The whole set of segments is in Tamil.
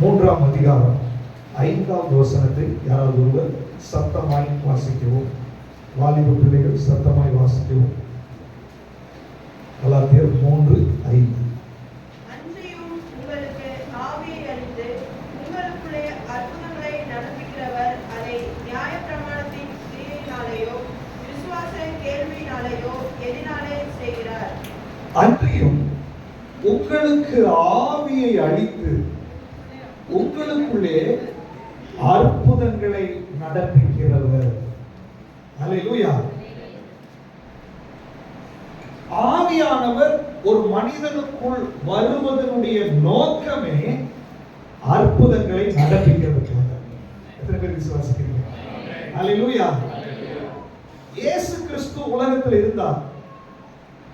3ஆம் அதிகாரம் 5வது வசனத்தை யாராவது ஒருவர் சத்தமாய் வாசிக்கவும். வாலிப பிள்ளைகள் சத்தமாய் வாசிக்கவும். கலாத்தியர் 3:5. அன்றியும் உங்களுக்கு ஆவியை அளித்து உங்களுக்குள்ளே அற்புதங்களை நடப்பிக்கிறவர் அதை நியாயப்பிரமாணத்தின் கிரியையினாலேயோ விசுவாச கேள்வியினாலேயோ எதினாலே செய்கிறார். அன்றியும் உங்களுக்கு ஆவியை அளித்து உங்களுக்குள்ளே அற்புதங்களை நடப்பிக்கிறவர். அல்லேலூயா. ஆவியானவர் ஒரு மனிதனுக்குள் வருவதனுடைய நோக்கமே அற்புதங்களை நடப்பிக்கிறதுக்காக. எத்தனை பேர் விசுவாசிக்கிறீங்க? அல்லேலூயா. இயேசு கிறிஸ்து உலகத்தில் இருந்தார்.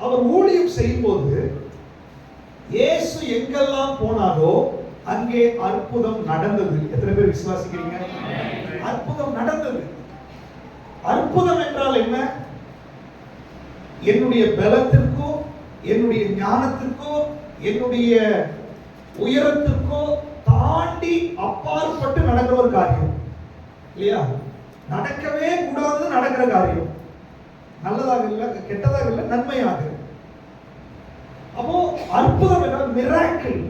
அவர் ஊழியம் செய்யும்போது இயேசு எங்கெல்லாம் போனாரோ அங்கே அற்புதம் நடந்தது. எத்தனை பேர் விசுவாசிக்கிறீங்க? அற்புதம் நடந்தது. அற்புதம் என்றால் என்ன? என்னுடைய பலத்திற்கோ என்னுடைய ஞானத்திற்கோ என்னுடைய உயரத்திற்கோ தாண்டி அப்பாற்பட்டு நடக்கிற ஒரு காரியம் இல்லையா? நடக்கவே கூடாது நடக்கிற காரியம். நல்லதாக இல்லை, கெட்டதாக இல்லை, நன்மையாக. அப்போ அற்புதம் என்றால் மிராக்கிள்.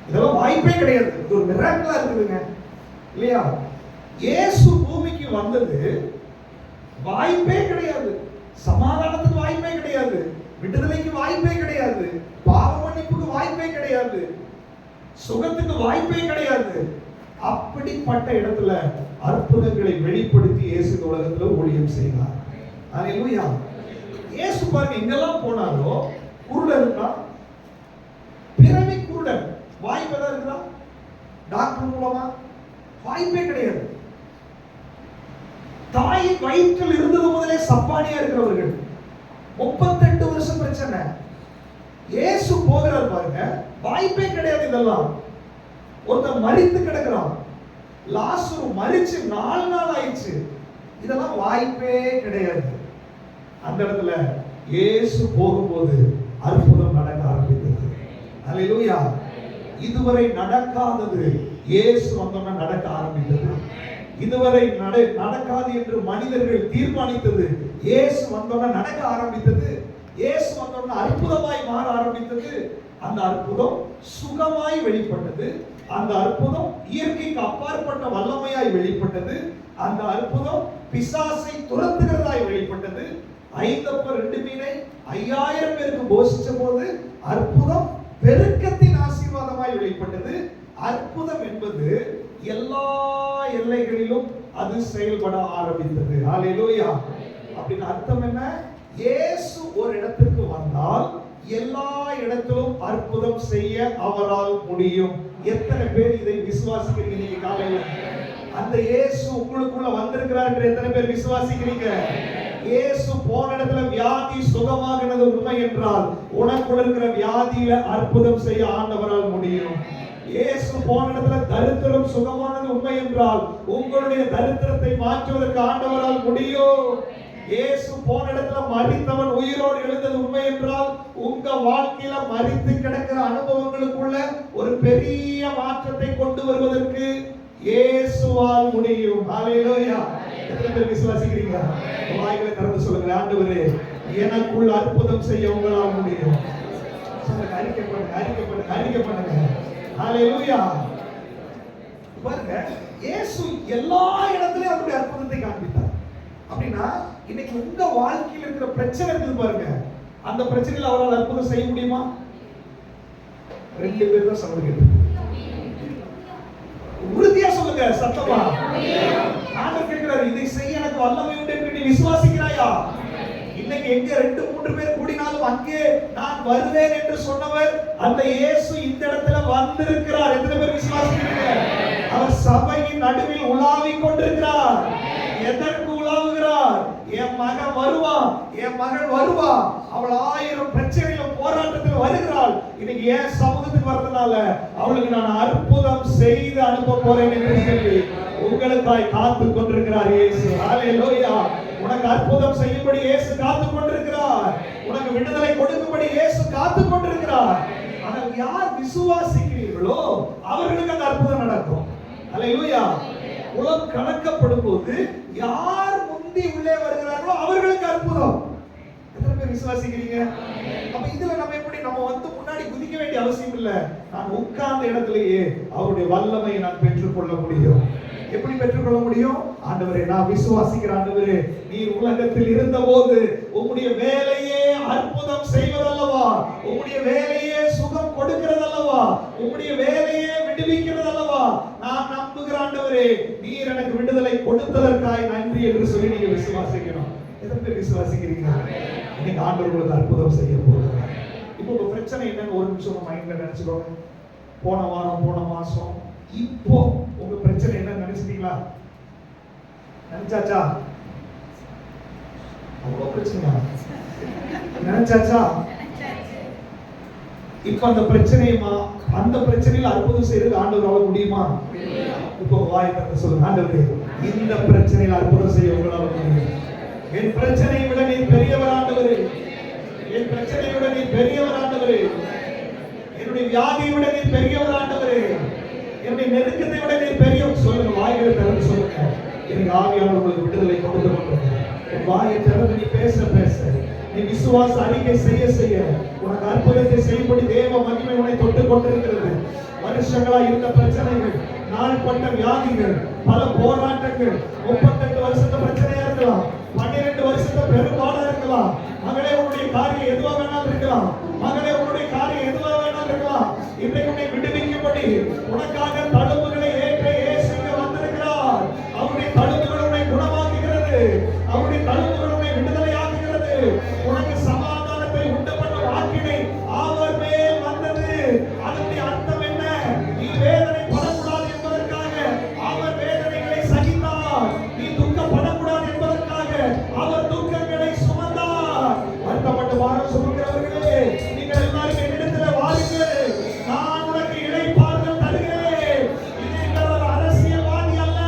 இதெல்லாம் வாய்ப்பே கிடையாது. இது ஒரு மிராக்கிளா இருக்குதுங்க இல்லையா? இயேசு பூமிக்கு வந்தது வாய்ப்பே கிடையாது. சமாதானத்துக்கு வாய்ப்பே கிடையாது. விடுதலைக்கு வாய்ப்பே கிடையாது. பாவ மன்னிப்புக்கு வாய்ப்பே கிடையாது. சுகத்துக்கு வாய்ப்பே கிடையாது. அப்படிப்பட்ட இடத்துல அற்புதங்களை வெளிப்படுத்தி இயேசு உலகத்துல ஊழியம் செய்தார். அல்லேலூயா. இயேசு பாருங்க எங்கெல்லாம் போனாரோ குருடன் இருந்தான். பிறவி குருடன். வாய்ப்பு ஏதாவது இருக்குதா? டாக்டர் மூலமா வாய்ப்பே கிடையாது. தாயின் வயிற்றில் இருந்தது முதலே சப்பானியா இருக்கிறவர்கள் 38 வருஷம் பிரச்சனை. இயேசு போகிறார் பாருங்க, வாய்ப்பே கிடையாது. இதெல்லாம் ஒருத்தன் மரித்து கிடக்கிறான். லாசரு மரிச்சு 4 நாள் ஆயிடுச்சு. இதெல்லாம் வாய்ப்பே கிடையாது. அந்த இடத்துல இயேசு போகும்போது அற்புதம் நடக்க ஆரம்பித்தது. அல்லேலூயா. இதுவரை நடக்காதது இயேசு வந்தோன்னா நடக்க ஆரம்பித்தது. இதுவரை நடக்காது என்று மனிதர்கள் தீர்மானித்தது இயேசு வந்தோன்னா நடக்க ஆரம்பித்தது. இயேசு வந்தோன்னா அற்புதமாய் மாற ஆரம்பித்தது. அந்த அற்புதம் சுகமாய் வெளிப்பட்டது. அந்த அற்புதம் இயற்கைக்கு அப்பாற்பட்ட வல்லமையாய் வெளிப்பட்டது. அந்த அற்புதம் பிசாசை துரத்துகிறதாய் வெளிப்பட்டது. 5 மீனை 5000 பேருக்கு போஷிச்ச போது அற்புதம் பெருக்கத்தின் ஆசீர்வாதமாய் வெளிப்பட்டது. அற்புதம் என்பது எல்லா எல்லைகளிலும் அது செயல்பட ஆரம்பித்தது. ஹல்லேலூயா. அப்படின்னு அர்த்தம் என்ன? இயேசு ஒரு இடத்துக்கு வந்தால் எல்லா இடத்திலும் அற்புதம் செய்ய அவரால் முடியும். எத்தனை பேர் இதை விசுவாசிக்கிறீங்க? நீங்க காலையில அந்த இயேசு உங்களுக்குள்ள வந்திருக்கிறார் என்று எத்தனை பேர் விசுவாசிக்கிறீங்க? இயேசு போன இடத்துல வியாதி சுகமாகினது உண்மை என்றால் உனக்குள்ள இருக்கிற வியாதியில அற்புதம் செய்ய ஆண்டவரால் முடியும். இயேசு போன இடத்துல தரித்திரம் சுகமானது உண்மை என்றால் உங்களுடைய தரித்திரத்தை மாற்றுவதற்கு ஆண்டவரால் முடியும். இயேசு போன இடத்துல மரித்தவன் உயிரோடு எழுந்தது உண்மை என்றால் உங்க வாழ்க்கையில மரித்து கிடக்கிற அனுபவங்களுக்குள்ள ஒரு பெரிய மாற்றத்தை கொண்டு வருவதற்கு இயேசுவால் முடியும். ஹல்லேலூயா. எத்தனை பேர் விசுவாசிக்கிறீங்க? வாய்களை திறந்து சொல்லுங்க, ஆண்டவரே எனக்குள்ள அற்புதம் செய்ய உங்களால் முடியும். சொல்லுங்க, அறிக்கை பண்ணுங்க, அறிக்கை பண்ணுங்க, அறிக்கை பண்ணுங்க. ஹல்லேலூயா. பாருங்க, இயேசு எல்லா இடத்துலயும் அவருடைய அற்புதத்தை காண்பித்தார். அப்படின்னா இன்னைக்கு உங்க வாழ்க்கையில் இருக்கிற பிரச்சனை இருக்குது பாருங்க, அந்த பிரச்சனையில் அவரால் அற்புதம் செய்ய முடியுமா? 2 பேர் தான் சொல்லுங்க, உறுதியா சொல்லுங்க, சத்தமா. ஆண்டவர் கேட்கிறார், இதை செய்ய எனக்கு வல்லமை உண்டு என்று நீ விசுவாசிக்கிறாயா? இன்னைக்கு எங்க 2-3 பேர் கூடினாலும் அங்கே நான் வருவேன் என்று சொன்னவர் அந்த இயேசு இந்த இடத்துல வந்திருக்கிறார். எத்தனை பேர் விசுவாசிக்கிறீங்க? அவர் சபையின் நடுவில் உலாவிக் கொண்டிருக்கிறார். எதற்கு உலாவுகிறார்? என் மகன் வருவான், என் மகள் வருவா, அவள் 1000 பிரச்சனையிலும் போராட்டத்தில் வருகிறாள். இன்னைக்கு ஏன் சமூகத்துக்கு வரதுனால அவளுக்கு நான் அற்புதம் செய்து அனுப்ப போறேன் என்று சொல்லி உங்களுக்காய் காத்து கொண்டிருக்கிறார் இயேசு. ஹல்லேலூயா. உனக்கு அற்புதம் செய்யும்படி இயேசு காத்து கொண்டிருக்கிறார். உனக்கு விடுதலை கொடுக்கும்படி இயேசு காத்து கொண்டிருக்கிறார். ஆனால் யார் விசுவாசிக்கிறீர்களோ அவர்கள் அல்லேலூயா. உலகம் கலக்கப்படும் போது யார் முந்தி உள்ளே வருகிறார்களோ அவர்களுக்கு அற்புதம். எத்தனை பேர் விசுவாசிக்கிறீங்க? அப்ப இதுல நம்ம எப்படி நம்ம வந்து முன்னாடி குதிக்க வேண்டிய அவசியம் இல்ல. நான் உட்கார்ந்த இடத்திலேயே அவருடைய வல்லமையை நான் பெற்றுக்கொள்ள முடியும். எப்படி பெற்றுக்கொள்ள முடியும்? ஆண்டவரே, நான் விசுவாசிக்கிற ஆண்டவரே, நீர் உலகத்தில் இருந்தபோது உம்முடைய வேலையே அற்புதம் செய்வதல்லவா, உம்முடைய வேலையே சுகம் கொடுக்கிறதல்லவா, உம்முடைய வேலையே விடுவிக்கிறதல்லவா. நான் நம்புகிற ஆண்டவரே, நீர் எனக்கு விடுதலை கொடுத்ததற்காய் நன்றி என்று சொல்லி நீங்க விசுவாசிக்கணும். எதற்கு விசுவாசிக்கிறீங்க? இன்னைக்கு ஆண்டவர் உங்களுக்கு அற்புதம் செய்ய போகிறார். இப்போ உங்க பிரச்சனை என்னன்னு ஒரு நிமிஷம் மைண்ட்ல நினைச்சுக்கோங்க. போன வாரம், போன மாசம், இப்போ உங்க பிரச்சனை என்ன நினைச்சிட்டீங்களா? நினைச்சாச்சா? அவ்வளவு பிரச்சனையா? நினைச்சாச்சா? இப்ப அந்த பிரச்சனையுமா, அந்த பிரச்சனையில அற்புதம் செய்யறது ஆண்டவரால முடியுமா? இப்போ வாய் திறந்து சொல்லுங்க, ஆண்டவரே, இந்த பிரச்சனையில அற்புதம் செய்ய உங்களால முடியும். என் பிரச்சனையை விட நீ பெரியவர் ஆண்டவரே, என் பிரச்சனையை விட நீ பெரியவர் ஆண்டவரே, என்னுடைய வியாதியை விட நீ பெரியவர் ஆண்டவரே, என்னுடைய நெருக்கத்தை விட நீ பெரியவர். சொல்லுங்க, வாய்களை திறந்து சொல்லுங்க. எனக்கு ஆவியானவர் உங்களுக்கு விடுதலை கொடுத்து கொண்டிருக்கிறார். என் வாயை திறந்து நீ பேச பேச, நீ விசுவாச அறிக்கை செய்ய செய்ய உனக்கு அற்புதத்தை செய்யும்படி தேவ மகிமை உன்னை தொட்டு கொண்டிருக்கிறது. வருஷங்களா இருந்த பிரச்சனைகள், நாள்பட்ட வியாதிகள், பல போராட்டங்கள், 38 வருஷத்து பிரச்சனையா இருக்கலாம், 12 வருஷத்து பெரும்பாடா இருக்கலாம். மகளே, உன்னுடைய காரியம் எதுவா வேணாலும் இருக்கலாம். மகளே, உன்னுடைய காரியம் எதுவா வேணாலும் இருக்கலாம். இன்றைக்கு உன்னை விடுவிக்கும்படி உனக்காக தழும்புகளை ஏற்ற இயேசு இங்கே வந்திருக்கிறார். அவருடைய தழும்புகள் உன்னை குணமாக்குகிறது. அவருடைய தழும்புகள் உன்னை விடுதலையாக்குகிறது. உனக்கு சமாதானத்தை உண்டு பண்ணும் ஆக்கினை அவர் மேல் வந்தது. அதனுடைய அர்த்தம் என்ன? நீ வேதனை படக்கூடாது என்பதற்காக அவர் வேதனைகளை சகித்தார். நீ துக்கப்படக்கூடாது என்பதற்காக அவர் துக்கங்களை சுமந்தார். வருத்தப்பட்டு வாரம் சுமக்கிறவர்களே, நீங்கள் எல்லாரும் என்னிடத்தில் வாருங்கள், நான் உனக்கு இளைப்பாறுதல் தருகிறேன். இது ஒரு அரசியல்வாதி அல்ல,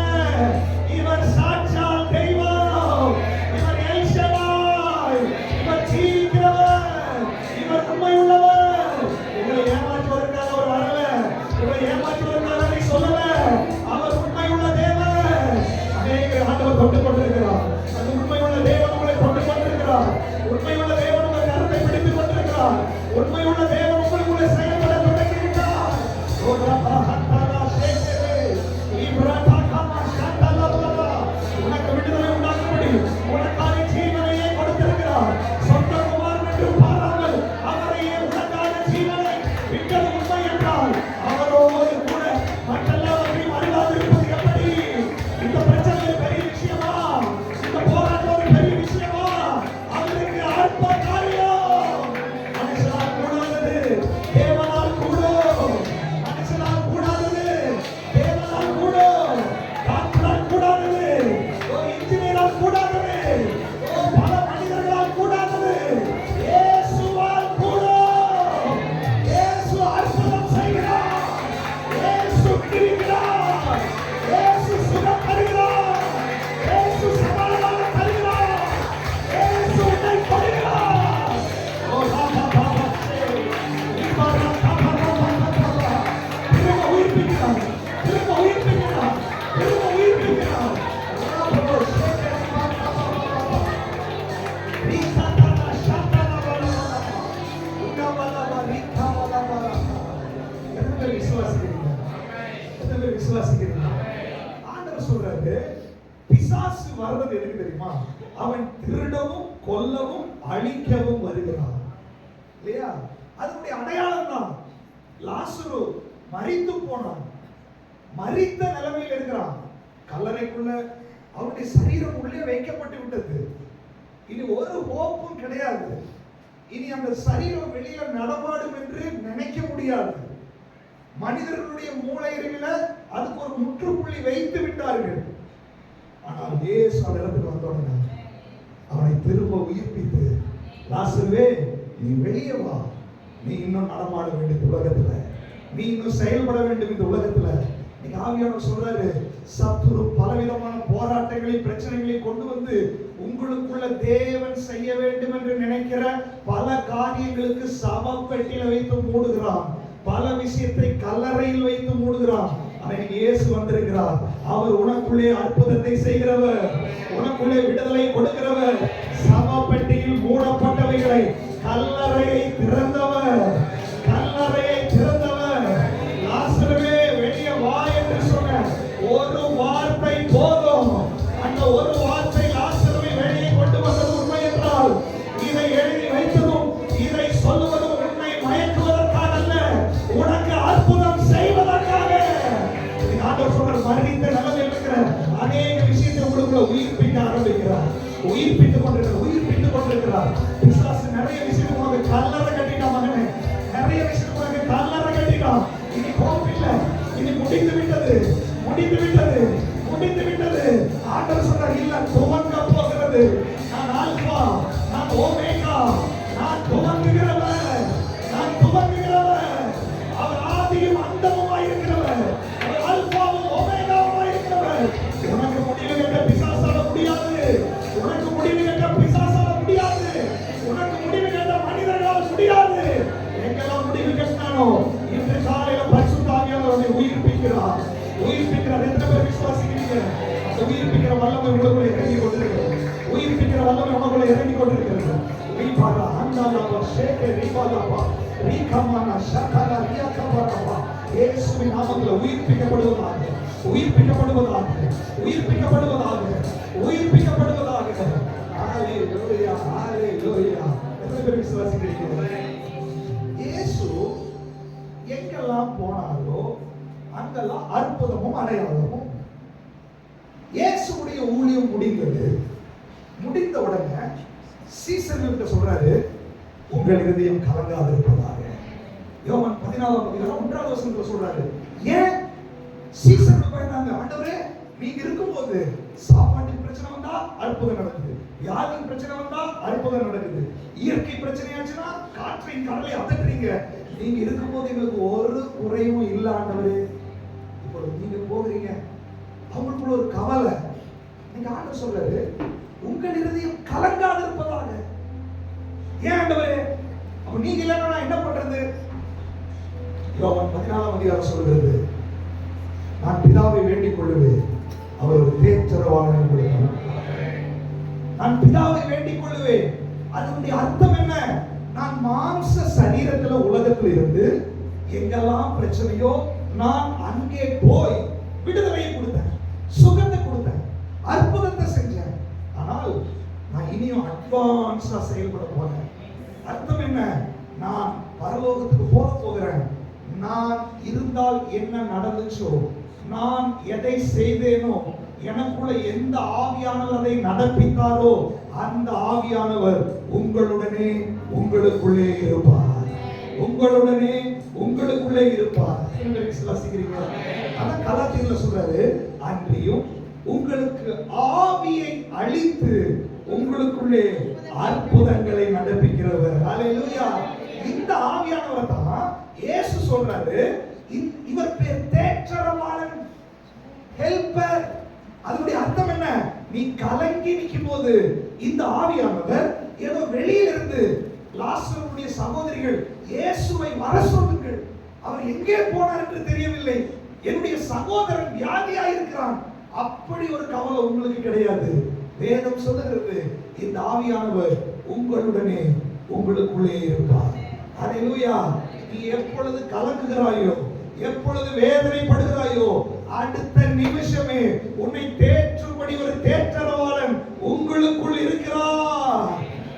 இவர் சாட்சால் தெய்வம், இவர் எல் ஷடாய், இவர் ஜீவிக்கிறவர், இவர் உண்மை உள்ளவர். உங்களை ஏமாற்றுவதற்காக அவர் வரல, உங்களை ஏமாற்றுவதற்காக நீ சொல்லல. அவர் உண்மை உள்ள தேவன். அநேக ஆண்டவர் கொண்டு கொண்டிருக்கிறார். அந்த உண்மை உள்ள தேவன் உங்களை கொண்டு கொண்டிருக்கிறார். உண்மை உள்ள தேவன் உங்கள் கரத்தை பிடித்துக் கொண்டிருக்கிறார். உண்மை உள்ள தேவன் உங்களுக்குள்ளே செயல்பட தொடங்கிவிட்டார். உனக்கு விடுதலை உண்டாக்கும்படி உனக்கான ஜீவனையே கொடுத்திருக்கிறார். சொந்த குமாரன் என்று பாராமல் அவரையே உனக்கான ஜீவனை விட்டது உண்மை என்றால் அவரோடு கூட மற்றெல்லாவற்றையும் அறிவாதிருப்பது எப்படி? இந்த பிரச்சனை ஒரு பெரிய விஷயமா? இந்த போராட்டம் ஒரு பெரிய விஷயமா? அவருக்கு அற்ப காரியம். மனுஷனால் கூடாதது தேவனால் கூடும். மனுஷனால் கூடாதது தேவனால் கூடும். டாக்டரால் கூடாதது, இன்ஜினியரால் கூடாதது, பல மனிதர்களால் கூடாதது, இயேசுவால் கூடும். இயேசு அற்புதம் செய்கிறார். இயேசு விடுவிக்கிறார். இயேசு சுகம் தருகிறார். இயேசு சமாதானம் தருகிறார். இயேசு உன்னை கொடுக்கிறார். ஓ ராமா பாபா சே, இபாரா பாபா பாபா பாபா. திரும்ப உயிர்ப்பிக்கிறார். திரும்ப உயிர்ப்பிக்கிறார். திரும்ப உயிர்ப்பிக்கிறார். ராபோ சேகே பாபா பாபா. ரீசாதானா ஷாதானா பாபா. உன்னவலா ரீகாவலா பாபா. எத்தனை விசுவாசிக்கிறீங்க? எத்தனை விசுவாசிக்கிறீங்க? ஆண்டவர் சொல்றாரு, பிசாசு வர்றது எதுக்கு தெரியுமா? அவன் திருடவும் கொல்லவும் அழிக்கவும் வருகிறான். இல்லையா? அதனுடைய அடையாளம் தான். லாசரு மரித்து போனான். மரித்த நிலைமையில் இருக்கிறான். கல்லறைக்குள்ள அவனுடைய சரீரம் உள்ளே வைக்கப்பட்டு விட்டது. இனி ஒரு ஹோப்பும் கிடையாது. இனி அந்த சரீரம் வெளியில நடமாடும் என்று நினைக்க முடியாது. மனிதர்களுடைய மூளையில அதுக்கு ஒரு முற்றுப்புள்ளி வைத்து விட்டார்கள். ஆனால் இயேசு அந்த இடத்துக்கு வந்தோடனே அவனை திரும்ப உயிர்ப்பித்து, லாசருவே, நீ வெளியே வா, நீ இன்னும் நடமாட வேண்டும் உலகத்துல, நீ இன்னும் செயல்பட வேண்டும் இந்த உலகத்துல. நீங்க ஆவியானவர் சொல்றாரு, சத்துரு பலவிதமான போராட்டங்களை பிரச்சனைகளை கொண்டு வந்து உங்களுக்குள்ள தேவன் செய்ய வேண்டும் என்று நினைக்கிற பல காரியங்களுக்கு சவப்பெட்டியில வைத்து மூடுகிறான். பல விஷயத்தை கல்லறையில் வைத்து மூடுகிறான். அன்னைக்கு இயேசு வந்திருக்கிறார். அவர் உனக்குள்ளே அற்புதத்தை செய்கிறவர், உனக்குள்ளே விடுதலை கொடுக்கிறவர். சவப்பெட்டியில் மூடப்பட்டவைகளை, கல்லறையை திறந்தவர், கல்லறையை திறந்தவர். லாசருவே வெளியே வா என்று சொன்ன ஒரு வார்த்தை போதும். அந்த ஒரு வார்த்தை லாசருவை வெளியே கொண்டு வந்தது உண்மை என்றால், இதை எழுதி வைத்ததும் இதை சொல்லுவதும் உன்னை மயக்குவதற்காக அல்ல, உனக்கு அற்புதம் செய்வதற்காக. ஆண்டவர் சொல்ற மரணித்த நிலையில் இருக்கிற அநேக விஷயத்தை உங்களுக்குள்ள உயிர்ப்பிக்க ஆரம்பிக்கிறார். உயிர்ப்பித்துக் கொண்டிருக்கிறார். பிசாசு நிறைய விஷயம் உனக்கு கல்லறை கட்டிட்டான் மகனே, நிறைய விஷயம் உனக்கு கல்லறை கட்டிட்டான். இனி ஹோப் இல்லை, இனி முடிந்து விட்டது. ஆண்டவர் சொல்றார், இல்ல துவங்க போகிறது. நான் ஆல்பா, நான் ஓமேகா, நான் துவங்குகிறவர். அவர் ஆதியும் அந்தமுமாய் இருக்கிறவர். அவர் ஆல்பாவும் ஓமேகாவுமாய் இருக்கிறவர். உனக்கு முடிவு கட்ட பிசாசால முடியாது. உனக்கு முடிவு கட்ட மனிதர்களால் முடியாது. எங்கெல்லாம் முடிவு கட்டினானோ இன்று காலையில பரிசுத்த ஆவியானவர் உயிர்ப்பிக்கிறார். எத்தனை பேர் விசுவாசிக்கிறீங்க? உயிர்ப்பிக்கிற வல்லமை உங்களுக்குள்ள இறங்கி கொண்டிருக்கிறது. இயேசுவின் நாமத்தில் உயிர்ப்பிக்கப்படுவதாக. ஹல்லேலூயா. எத்தனை பேர் விசுவாசிக்கிறீங்க? இயேசு எங்கெல்லாம் போனாரோ அங்கெல்லாம் அற்புதமும் அடையாளமும். இயேசுவுடைய ஊழியம் முடிந்த உடனே சீசர்களுக்கு சொல்றாரு, உங்கள் இதயம் கலங்காது இருப்பதாக. யோவான் 14:1 சொல்றாரு. ஏன் சீசர்கள் பயந்தாங்க? ஆண்டவரே, நீங்க இருக்கும்போது சாப்பாட்டின் பிரச்சனை வந்தா அற்புதம் நடக்குது, வியாதியின் பிரச்சனை வந்தா அற்புதம் நடக்குது, இயற்கை பிரச்சனையாச்சுன்னா காற்றின் கடலை அதட்டுறீங்க. நீங்க இருக்கும்போது எங்களுக்கு ஒரு குறையும் இல்ல ஆண்டவரே. இப்போ நீங்க போகிறீங்க, அவங்களுக்குள்ள ஒரு கவலை. நீங்க ஆண்டவர் சொல்றாரு, உங்கள் இதயம் கலங்காது இருப்பதாக. ஏன் ஆண்டவரே? அப்ப நீங்க இல்லைன்னா என்ன பண்றது? யோவான் 14 சொல்கிறது, நான் பிதாவை வேண்டிக் கொள்ளுவேன், அவர் ஒரு தேற்றரவாளனை கொடுப்பார். நான் பிதாவை வேண்டிக் கொள்ளுவேன். அதனுடைய அர்த்தம் என்ன? நான் மாம்ச சரீரத்துல உலகத்துல இருந்து எங்கெல்லாம் பிரச்சனையோ நான் அங்கே போய் விடுதலையை கொடுத்தேன், சுகத்தை கொடுத்தேன், அற்புதத்தை செஞ்சேன். ஆனால் நான் இனியும் அட்வான்ஸா செயல்பட போறேன். அர்த்தம் என்ன? நான் பரலோகத்துக்கு போகிறேன். நான் இருந்தால் என்ன நடந்துச்சோ, நான் எதை செய்தேனோ, எனக்குள்ள எந்த ஆவியானவர் அதை நடப்பித்தாரோ அந்த ஆவியானவர் உங்களுடனே உங்களுக்குள்ளே இருப்பார். அதான் கலாத்தியர்ல சொல்றாரு, அன்றியும் உங்களுக்கு ஆவியை அளித்து உங்களுக்குள்ளே அற்புதங்களை நடப்பிக்கிறவர். ஹல்லேலூயா. இந்த ஆவியானவர் தான் இயேசு சொல்றாரு, இவர் பேர் தேற்றரவாளன், ஹெல்பர். அதனுடைய அர்த்தம் என்ன? நீ கலங்கி நிற்கும் போது இந்த ஆவியானவர் ஏதோ வெளியில இருந்து, லாசருடைய சகோதரிகள் இயேசுவை வர சொல்லுங்கள், அவர் எங்கே போனார் என்று தெரியவில்லை, என்னுடைய சகோதரன் வியாதியா இருக்கிறான், அப்படி ஒரு கவலை உங்களுக்கு கிடையாது. வேதம் சொல்லுகிறது, இந்த ஆவியானவர் உங்களுடனே உங்களுக்குள்ளே இருப்பார். ஹல்லேலூயா. நீ எப்பொழுது கலங்குகிறாயோ, எப்பொழுது வேதனைப்படுகிறாயோ, அடுத்த நிமிஷமே உன்னை தேற்றும்படி ஒரு தேற்றரவாளன் உங்களுக்குள் இருக்கிறார்.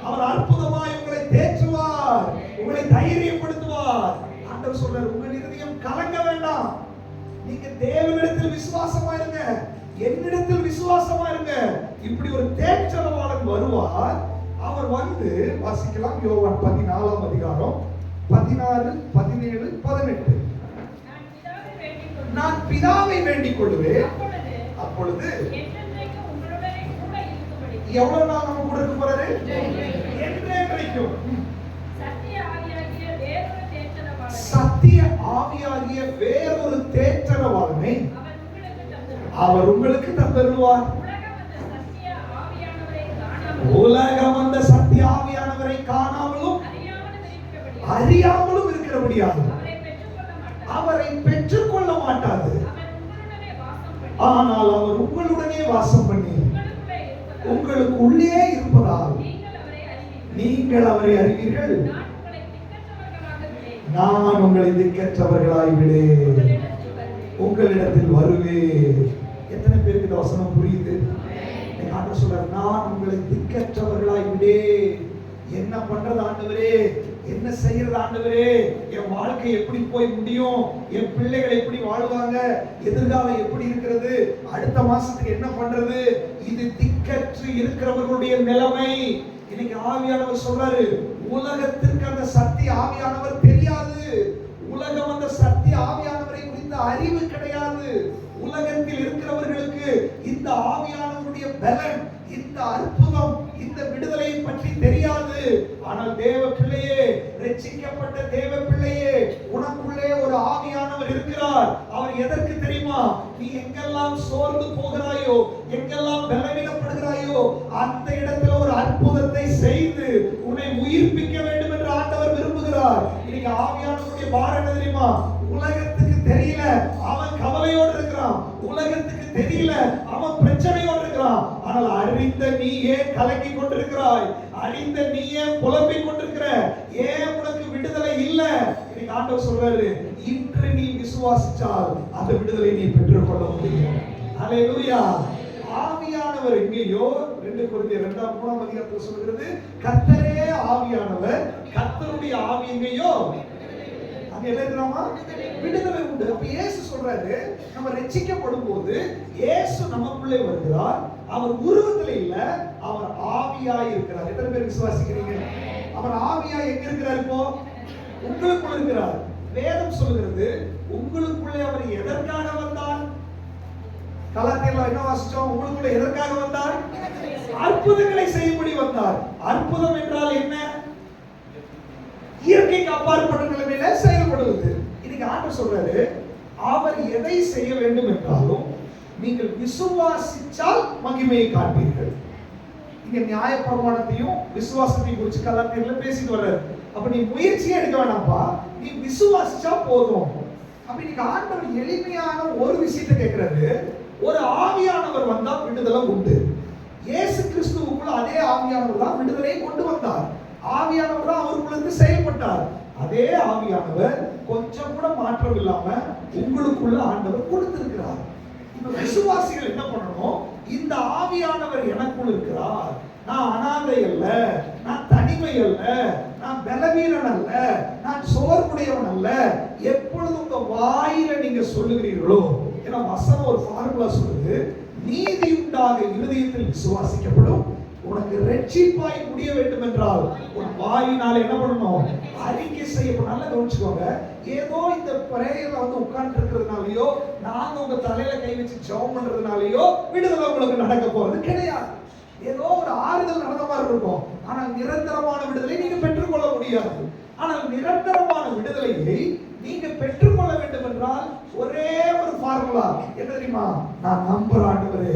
அவர் அற்புதமாய் உங்களை தேற்றுவார், உங்களை தைரியப்படுத்துவார். ஆண்டவர் சொல்றார், உங்கள் இதயம் கலங்க வேண்டாம். நீங்க தேவனிடத்தில் விசுவாசமா இருங்க, என்னிடத்தில் விசுவாசமா இருங்க. இப்படி ஒரு தேற்றரவாளன் வருவார். அவர் வந்து வாசிக்கலாம், யோவான் 14 16, 17, 18. நான் பிதாவை வேண்டிக் கொள்ளுவேன், அப்பொழுது எவ்வளவு நாள் நம்ம கூட இருக்க போறாரு? என்றைக்கும். சத்திய ஆவியாகிய வேறொரு தேற்றரவாளனை அவர் உங்களுக்கு தந்தருவார். உலகம் அந்த சத்திய ஆவியானவரை காணாமலும் அறியாமலும் இருக்கிறபடியாக அவரை பெற்றுக்கொள்ள மாட்டாது. ஆனால் அவர் உங்களுடனே வாசம் பண்ணி உங்களுக்கு உள்ளே இருப்பதால் நீங்கள் அவரை அறிவீர்கள். நான் உங்களை திக்கற்றவர்களாய் விடேன், உங்களிடத்தில் வருவேன். எத்தனை பேருக்கு இந்த வசனம் புரியுது? ஆண்டவர் சொல்றார், நான் உங்களை திக்கற்றவர்களாய் விடேன். என்ன பண்றது ஆண்டவரே, என்ன செய்யறது ஆண்டவரே, என் வாழ்க்கை எப்படி போய் முடியும், என் பிள்ளைகள் எப்படி வாழ்வாங்க, எதிர்காலம் எப்படி இருக்கிறது, அடுத்த மாசத்துக்கு என்ன பண்றது, இது திக்கற்று இருக்கிறவர்களுடைய நிலைமை. இன்னைக்கு ஆவியானவர் சொல்றாரு, உலகத்திற்கு அந்த சத்திய ஆவியானவர் தெரியாது. உலகம் அந்த சத்திய ஆவியானவரை குறித்த அறிவு கிடையாது. உலகத்தில் இருக்கிறவர்களுக்கு இந்த ஆவியானவருடைய பலன், இந்த அற்புதம், இந்த விடுதலை பற்றி தெரியாது. ஆனால் தேவ பிள்ளையே, ரட்சிக்கப்பட்ட தேவ பிள்ளையே, உனக்குள்ளே ஒரு ஆவியானவர் இருக்கிறார். அவர் எதற்கு தெரியுமா? நீ எங்கெல்லாம் சோர்ந்து போகிறாயோ, எங்கெல்லாம் பலவீனப்படுகிறாயோ, அந்த இடத்துல ஒரு அற்புதத்தை செய்து உன்னை உயிர்ப்பிக்க வேண்டும் என்று ஆண்டவர் விரும்புகிறார். இன்னைக்கு ஆவியானவருடைய பாரம் என்ன தெரியுமா? உலகத்துக்கு தெரியல, அவன் கவலையோடு இருக்கிறான். உலகத்துக்கு தெரியல, அவன் பிரச்சனையோடு இருக்கிறான். ஆனால் அறிந்த நீ ஏன் கலங்கி கொண்டிருக்கிறாய்? அறிந்த நீ ஏன் புலம்பிக் கொண்டிருக்கிற? ஏன் உனக்கு விடுதலை இல்ல? இன்னைக்கு ஆண்டவர் சொல்றாரு, இன்று நீ விசுவாசித்தால் அந்த விடுதலை நீ பெற்றுக்கொள்ள முடியும். ஹல்லேலூயா. ஆவியானவர் எங்கேயோ 2 கொரிந்தியர் 2-3 அதிகாரத்துல சொல்கிறது, கர்த்தரே ஆவியானவர், கர்த்தருடைய ஆவி எங்கேயோ அங்க என்ன இருக்கிறாமா? விடுதலை உண்டு. அப்ப இயேசு சொல்றாரு, நம்ம ரட்சிக்கப்படும் போது இயேசு நமக்குள்ளே வருகிறார். அவர் உருவத்துல இல்ல, அவர் ஆவியாய் இருக்கிறார். எத்தனை பேர் விசுவாசிக்கிறீங்க? அவர் ஆவியாய் எங்க இருக்கிறார்? இப்போ உங்களுக்குள்ள இருக்கிறார். வேதம் சொல்கிறது, உங்களுக்குள்ளே அவர் எதற்காக வந்தார்? கலாத்தியர்ல என்ன வாசிச்சோம்? உங்களுக்குள்ள எதற்காக வந்தார்? அற்புதங்களை செய்யும்படி வந்தார். அற்புதம் என்றால் என்ன? இயற்கைக்கு அப்பாற்பட்ட நிலைமையில செயல்படுவது. இன்னைக்கு ஆண்டவர் சொல்றாரு, அவர் எதை செய்ய வேண்டும் என்றாலும் நீங்கள் விசுவாசித்தால் மகிமையை காண்பீர்கள். இங்க நியாயப்பிரமாணத்தையும் விசுவாசத்தையும் குறித்து கலாத்தியர்ல பேசிட்டு வர்றாரு. அப்ப நீ முயற்சியே எடுக்க வேண்டாம்ப்பா, நீ விசுவாசிச்சா போதும். அப்ப இன்னைக்கு ஆண்டவர் எளிமையான ஒரு விஷயத்தை கேட்கிறாரு, ஒரு ஆவியானவர் வந்தா விடுதலை உண்டு. இயேசு கிறிஸ்துவுக்குள்ள அதே ஆவியானவர் தான் விடுதலையை கொண்டு வந்தார். ஆவியானவர் தான் அவருக்குள்ள செயல்பட்டார். அதே ஆவியானவர் கொஞ்சம் கூட மாற்றம் இல்லாம உங்களுக்குள்ள ஆண்டவர் கொடுத்திருக்கிறார். இப்ப விசுவாசிகள் என்ன பண்ணணும்? இந்த ஆவியானவர் எனக்குள் இருக்கிறார். நான் அனாதை அல்ல, நான் தனிமை அல்ல, நான் பலவீனன் அல்ல, நான் சோர்வுடையவன் அல்ல. எப்பொழுது உங்க வாயில நீங்க சொல்லுகிறீர்களோ, ஏன்னா வசனம் ஒரு ஃபார்முலா சொல்லுது, நீதி உண்டாக இருதயத்தில் விசுவாசிக்கப்படும், உனக்கு ரட்சிப்பாய் முடிய வேண்டும் என்றால் உன் வாயினால என்ன பண்ணணும்? அறிக்கை செய்யணும். நல்லா கவனிச்சுக்கோங்க. ஏதோ இந்த பிரேயர்ல வந்து உட்கார்ந்து இருக்கிறதுனாலயோ, நாங்க உங்க தலையில கை வச்சு ஜெபம் பண்றதுனாலயோ விடுதலை உங்களுக்கு நடக்க போறது கிடையாது. ஏதோ ஒரு ஆறுதல் நடந்த மாதிரி இருக்கும். ஆனால் நிரந்தரமான விடுதலை நீங்க பெற்றுக்கொள்ள முடியாது. ஆனால் நிரந்தரமான விடுதலையை நீங்க பெற்றுக்கொள்ள வேண்டும் என்றால் ஒரே ஒரு ஃபார்முலா என்ன தெரியுமா? நான் நம்புற ஆண்டவரே,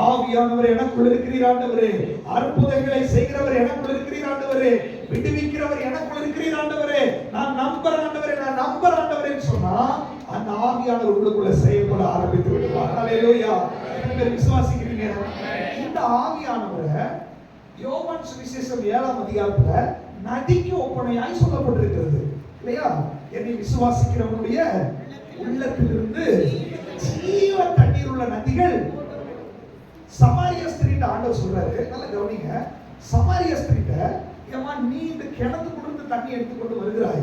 ஆவியானவர் எனக்குள் இருக்கிறீர் ஆண்டவரே, அற்புதங்களை செய்கிறவர் எனக்குள் இருக்கிறீர் ஆண்டவரே, விடுவிக்கிறவர் எனக்குள் இருக்கிறீர் ஆண்டவரே, நான் நம்புற ஆண்டவரே, நான் நம்புற ஆண்டவரேன்னு சொன்னா அந்த ஆவியானவர் உங்களுக்குள்ள செயல்பட ஆரம்பித்து விடுவார். ஹல்லேலூயா. எத்தனை விசுவாசிக்கிறீங்க? இந்த ஆவியானவரை யோவான் சுவிசேஷம் 7ஆம் அதிகாரத்துல நதிக்கு ஒப்பனையாய் சொல்லப்பட்டிருக்கிறது இல்லையா? என்னை விசுவாசிக்கிறவனுடைய உள்ளத்திலிருந்து ஜீவ தண்ணீர் உள்ள நதிகள். சமாரிய ஸ்திரீட்ட ஆண்டவர் சொல்றாரு, நல்லா கவனிங்க. சமாரிய ஸ்திரீட்ட, ஏமா நீ இந்த கிணத்துக்குள்ள தண்ணி எடுத்துக்கொண்டு வருகிறாய்,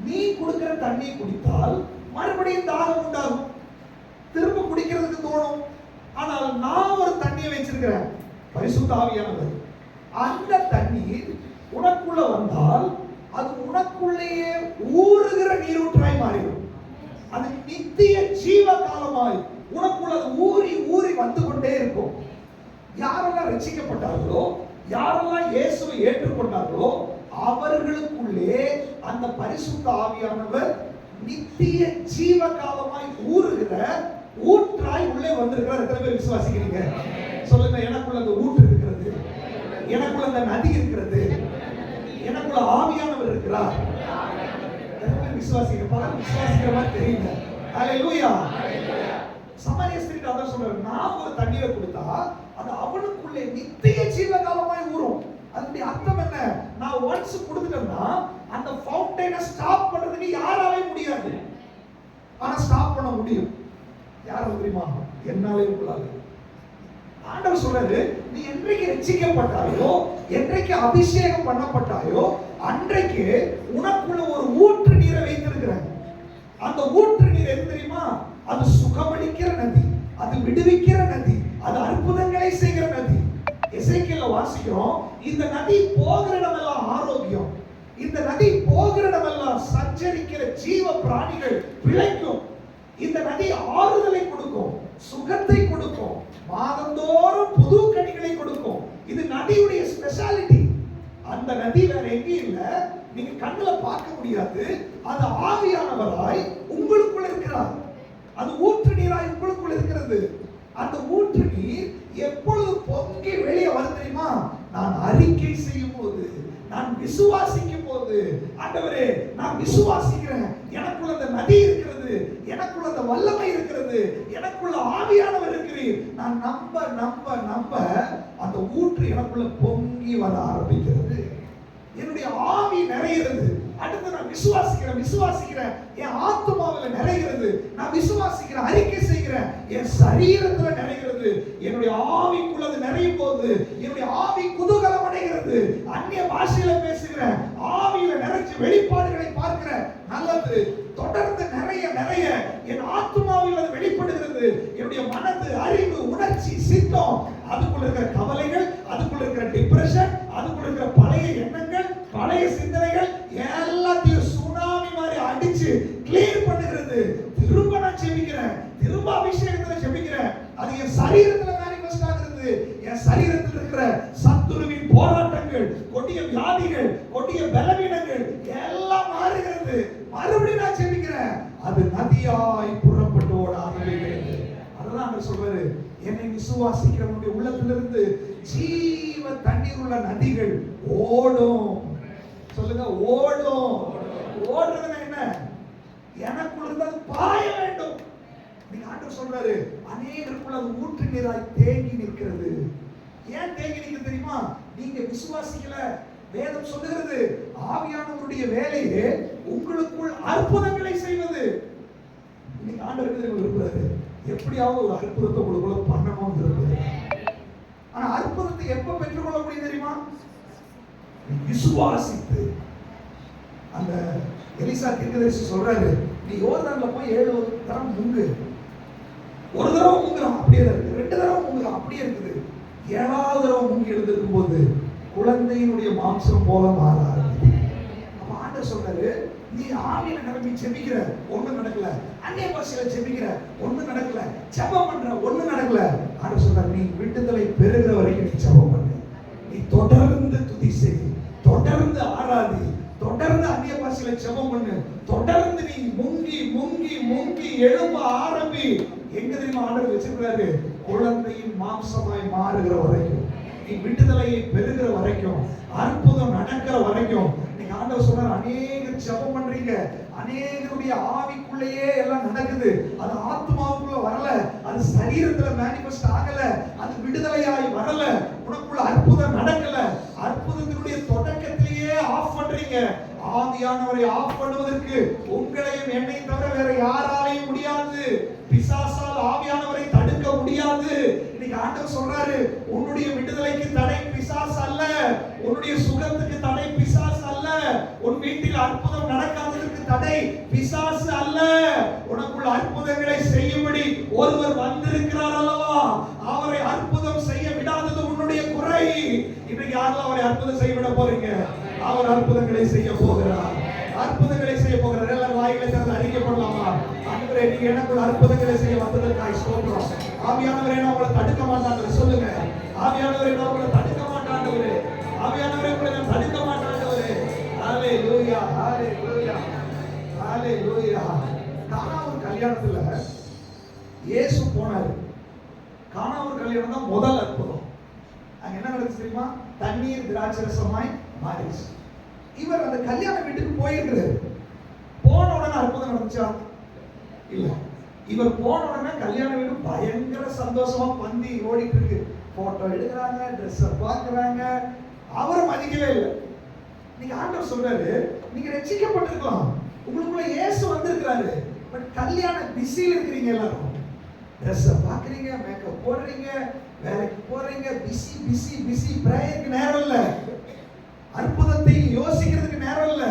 நீ கொடுக்கிற தண்ணியை குடித்தால் மறுபடியும் தாகம் உண்டாகும், திரும்ப குடிக்கிறதுக்கு தோணும். ஆனால் நான் ஒரு தண்ணியை வச்சிருக்கிறேன், பரிசுத்த ஆவியானவர். அந்த தண்ணீர் உனக்குள்ள வந்தால் அது உனக்குள்ளேயே ஊறுகிற நீரூற்றாய் மாறிடும். அது நித்திய ஜீவ காலமாய் உனக்குள்ள ஊறி ஊறி வந்து கொண்டே இருக்கும். யாரெல்லாம் ரட்சிக்கப்பட்டார்களோ, யாரெல்லாம் இயேசுவை ஏற்றுக்கொண்டார்களோ அவர்களுக்குள்ளே அந்த பரிசுத்த ஆவியானவர் நித்திய ஜீவ காலமாய் ஊறுகிற ஊற்றாய் உள்ளே வந்திருக்கிறார். எத்தனை பேர் விசுவாசிக்கிறீங்க? சொல்லுங்க. எனக்குள்ள அந்த ஊற்று இருக்கிறது, எனக்குள்ள அந்த நதி இருக்கிறது, எனக்குள்ள ஆவியானவர் இருக்கிறார். விசுவாசிக்கிற பலர் விசுவாசிக்கிற மாதிரி தெரியல. ஹல்லேலூயா. சமாரிய ஸ்திரீ எடுத்துட்டு அதான் சொல்றாரு, நான் ஒரு தண்ணீரை கொடுத்தா அது அவனுக்குள்ளே நித்திய ஜீவகாலமாய் ஊறும். அதனுடைய அர்த்தம் என்ன? நான் ஒன்ஸ் கொடுத்துட்டேன்னா அந்த ஃபவுண்டைனை ஸ்டாப் பண்றதுக்கு யாராலையும் முடியாது. ஆனா ஸ்டாப் பண்ண முடியும். யாரால தெரியுமா? என்னாலே உங்களால. ஆண்டவர் சொல்றாரு, நீ என்றைக்கு ரட்சிக்கப்பட்டாயோ, என்றைக்கு அபிஷேகம் பண்ணப்பட்டாயோ, அன்றைக்கு உனக்குள்ள ஒரு ஊற்று நீரை வைத்திருக்கிறேன். அந்த ஊற்று நீர் எது தெரியுமா? அது சுகமளிக்கிற நதி, அது விடுவிக்கிற நதி, அது அற்புதங்களை செய்கிற நதி. எசேக்கியேல்ல வாசிக்கிறோம், இந்த நதி போகிற இடமெல்லாம் ஆரோக்கியம், இந்த நதி போகிற இடமெல்லாம் சஞ்சரிக்கிற ஜீவ பிராணிகள் பிழைக்கும், இந்த நதி ஆறுதலை கொடுக்கும், சுகத்தை கொடுக்கும், மாதந்தோறும் புது கனிகளை கொடுக்கும். இது நதியுடைய ஸ்பெஷாலிட்டி. அந்த நதி வேற எங்கேயும் இல்ல, நீங்க கண்ணுல பார்க்க முடியாது. அது ஆவியானவராய் உங்களுக்குள்ள இருக்கிறார். அது ஊற்று நீராய் உங்களுக்குள்ள இருக்கிறது. அந்த ஊற்று நீர் எப்பொழுது பொங்கி வெளியே வரும் தெரியுமா? நான் அறிக்கை செய்யும் போது, நான் விசுவாசிக்கும் போது, ஆண்டவரே நான் விசுவாசிக்கிறேன், எனக்குள்ள அந்த நதி இருக்கிறது, எனக்குள்ள அந்த வல்லமை இருக்கிறது, எனக்குள்ள ஆவியானவர் இருக்கிறீர், நான் நம்ப நம்ப நம்ப அந்த ஊற்று எனக்குள்ள பொங்கி வர ஆரம்பிக்கிறது. என்னுடைய ஆவி நிறைகிறது. அடுத்து நான் விசுவாசிக்கிறேன், என் ஆத்துமாவில் நிறைகிறது. நான் விசுவாசிக்கிறேன், அறிக்கை செய்கிறேன், என் சரீரத்தில் நிறைகிறது. என்னுடைய ஆவிக்குள்ள அது நிறையும் போது என்னுடைய ஆவி குதூகலம் அடைகிறது. அந்நிய பாஷையில பேசுகிறேன், ஆவியில நிறைஞ்சு வெளிப்பாடுகளை பார்க்கிறேன். நல்லது. தொடர்ந்து நிறைய நிறைய என் ஆத்துமாவில் அது வெளிப்படுகிறது. என்னுடைய மனது, அறிவு, உணர்ச்சி, சித்தம், அதுக்குள்ள இருக்கிற கவலைகள், அதுக்குள்ள இருக்கிற டிப்ரெஷன், அதுக்குள்ள இருக்கிற பழைய எண்ணங்கள், பழைய சிந்தனைகள் எல்லாத்தையும் சுனாமி மாதிரி அடிச்சு கிளியர் பண்ணுகிறது. திரும்ப நான் ஜெபிக்கிறேன், திரும்ப அபிஷேகத்துல ஜெபிக்கிறேன். அது என் சரீரத்துல மேனிஃபெஸ்ட் ஆகிறது. என் சரீரத்தில் இருக்கிற சத்துருவின் போராட்டங்கள், கொடிய வியாதிகள், கொடிய பலவீனங்கள் எல்லாம் மாறுகிறது. மறுபடியும் நான் ஜெபிக்கிறேன், அது நதியாய் புறப்பட்டு ஓட ஆரம்பிக்கிறது. அதெல்லாம் அவர் சொல்றாரு, என்னை விசுவாசிக்கிறவனுடைய உள்ளத்திலிருந்து ஜீவ தண்ணீர் உள்ள நதிகள் ஓடும். சொல்லுங்க, ஓடும். ஓடுறதுன்னா என்ன? எனக்குள்ள இருந்து அது பாய வேண்டும். நீங்க ஆண்டவர் சொல்றாரு, அநேகருக்குள்ள அது ஊற்று நீராய் தேங்கி நிற்கிறது. ஏன் தேங்கி நிற்கிறது தெரியுமா? நீங்க விசுவாசிக்கல. வேதம் சொல்லுகிறது, ஆவியானவருடைய வேலையே உங்களுக்குள் அற்புதங்களை செய்வது. இன்னைக்கு ஆண்டவர் விரும்புறாரு, எப்படியாவது ஒரு அற்புதத்தை உங்களுக்குள்ள பண்ணணும்னு விரும்புறாரு. ஆனா அற்புதத்தை எப்ப பெற்றுக்கொள்ள முடியும் தெரியுமா? விசுவாசித்து. அந்த எலிசா தீர்க்கதரிசி சொல்றாரு, நீ யோர்தான்ல போய் 7 தரம் முங்கு. ஒரு தடவை முங்குறான், அப்படியே இருக்கு. 2 தடவை முங்குறான், அப்படியே இருக்குது. 7வது தடவை முங்கி எழுந்திருக்கும் போது குழந்தையினுடைய மாம்சம் போல மாற ஆரம்பிக்குது. அப்ப ஆண்டவர் சொல்றாரு, நீ ஆவியில நிரம்பி ஜெபிக்கிற, ஒண்ணு நடக்கல. அந்நிய பாஷையில ஜெபிக்கிற, ஒண்ணு நடக்கல. ஜெபம் பண்ற, ஒண்ணு நடக்கல. ஆண்டவர் சொல்றாரு, நீ விடுதலை பெறுகிற வரைக்கும் நீ ஜெபம் பண்ணு. நீ தொடர்ந்து துதி செய், தொடர்ந்து ஆராதி, தொடர்ந்து அந்நிய பாஷையில ஜெபம் பண்ணு, தொடர்ந்து நீ முங்கி முங்கி முங்கி எழும்ப ஆரம்பி. எங்க தெரியுமா ஆண்டவர் வச்சிருக்கிறாரு? குழந்தையின் மாம்சமாய் மாறுகிற வரைக்கும், நீ விடுதலையை பெறுகிற வரைக்கும், அற்புதம் நடக்கிற வரைக்கும். நீங்க ஆண்டவர் சொல்றாரு, அநேகர் ஜெபம் பண்றீங்க, அநேகருடைய ஆவிக்குள்ளேயே எல்லாம் நடக்குது. அது ஆத்மாவுக்குள்ள வரல, அது சரீரத்துல மேனிஃபெஸ்ட் ஆகல, அது விடுதலையாய் வரல, உனக்குள்ள அற்புதம் நடக்கல. அற்புதத்தினுடைய தொடக்கத்திலேயே ஆஃப் பண்றீங்க. ஆவியானவரை ஆஃப் பண்ணுவதற்கு உங்களையும் என்னை தவிர வேற யாராலையும் முடியாது. பிசாசால் ஆவியானவரை தடுக்க முடியாது. இன்னைக்கு ஆண்டவர் சொல்றாரு, உன்னுடைய விடுதலைக்கு தடை பிசாசு அல்ல, உன்னுடைய சுகத்துக்கு தடை பிசாசு அல்ல, உன் வீட்டில் அற்புதம் நடக்காததற்கு தடை பிசாசு அல்ல. உனக்குள்ள அற்புதங்களை செய்யும்படி ஒருவர் வந்திருக்கிறார் அல்லவா? அவரை அற்புதம் செய்ய விடாதது உன்னுடைய குறை. இன்னைக்கு யாரெல்லாம் அவரை அற்புதம் செய்ய விட போறீங்க? அவர் அற்புதங்களை செய்ய போகிறார், அற்புதங்களை செய்ய போகிறார். எல்லாரும் வாயிலை திறந்து அறிக்கை பண்ணலாமா? ஆண்டவரே, நீங்க எனக்குள்ள அற்புதங்களை செய்ய வந்ததற்காக ஸ்தோத்திரம். ஆவியானவரே, நான் உங்களை தடுக்க மாட்டாண்டவரே. சொல்லுங்க, ஆவியானவரே, நான் உங்களை தடுக்க மாட்டாண்டவரே. ஆவியானவரே, உங்களை நான் தடுக்க மாட்டாண்டவரே. ஹalleluya, ஹalleluya, ஹalleluya. கானாவூர் கல்யாணத்துல இயேசு போனாரு. கானாவூர் கல்யாணம் தான் முதல் அற்புதம். அங்க என்ன நடந்துச்சு தெரியுமா? தண்ணீர் திராட்சரசமாய் மாறிச்சு. இவர் அந்த கல்யாண வீட்டுக்கு போயிருக்கிறாரு. போன உடனே அற்புதம் நடந்துச்சா? இல்ல. இவர் போன உடனே கல்யாண வீடு பயங்கர சந்தோஷமா பந்தி ஓடிட்டு இருக்கு. போட்டோ எடுக்கிறாங்க, ட்ரெஸ் பார்க்கறாங்க. அவரை மதிக்கவே இல்லை. நீங்க ஆண்டவர் சொல்றாரு, நீங்க ரட்சிக்கப்பட்டிருக்கலாம், உங்களுக்குள்ள இயேசு வந்திருக்கிறாரு, பட் கல்யாண பிஸியில் இருக்கிறீங்க. எல்லாரும் ட்ரெஸ் பார்க்கறீங்க, மேக்கப் போடுறீங்க, வேலைக்கு போறீங்க, பிஸி பிஸி பிஸி. பிரேயருக்கு நேரம் இல்ல, அற்புதத்தை யோசிக்கிறதுக்கு நேரம் இல்ல,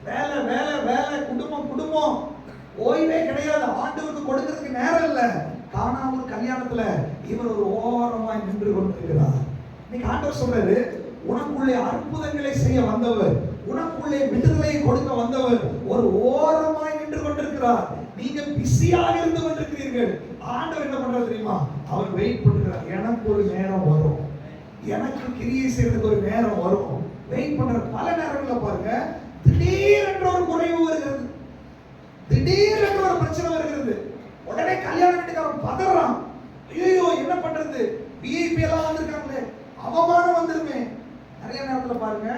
வேலை வேலை வேலை, குடும்பம் குடும்பம், ஓய்வே கிடையாது, ஆண்டவருக்கு கொடுக்கிறதுக்கு நேரம் இல்ல. காணா ஒரு கல்யாணத்துல இவர் ஒரு ஓரமாய் நின்று கொண்டிருக்கிறார். இன்னைக்கு ஆண்டவர் சொல்றாரு, உனக்குள்ளே அற்புதங்களை செய்ய வந்தவர், உனக்குள்ளே விடுதலையை கொடுக்க வந்தவர் ஒரு ஓரமாய் நின்று கொண்டிருக்கிறார். நீங்க பிஸியாக இருந்து கொண்டிருக்கிறீர்கள். ஆண்டவர் என்ன பண்றாரு தெரியுமா? அவர் வெயிட் பண்ணுகிறார். எனக்கு ஒரு நேரம் வரும், எனக்கு கிரியை செய்யறதுக்கு ஒரு நேரம் வரும். வெயிட் பண்ற பல நேரங்களில் பாருங்க, திடீரென்ற ஒரு குறைவு வருகிறது, திடீரென்ற ஒரு பிரச்சனை வருகிறது. உடனே கல்யாண வீட்டுக்காரன் பதறான். ஐயோ என்ன பண்றது, விஐபி எல்லாம் வந்திருக்காங்களே, அவமானம் வந்துருமே. நிறைய நேரத்தில் பாருங்க,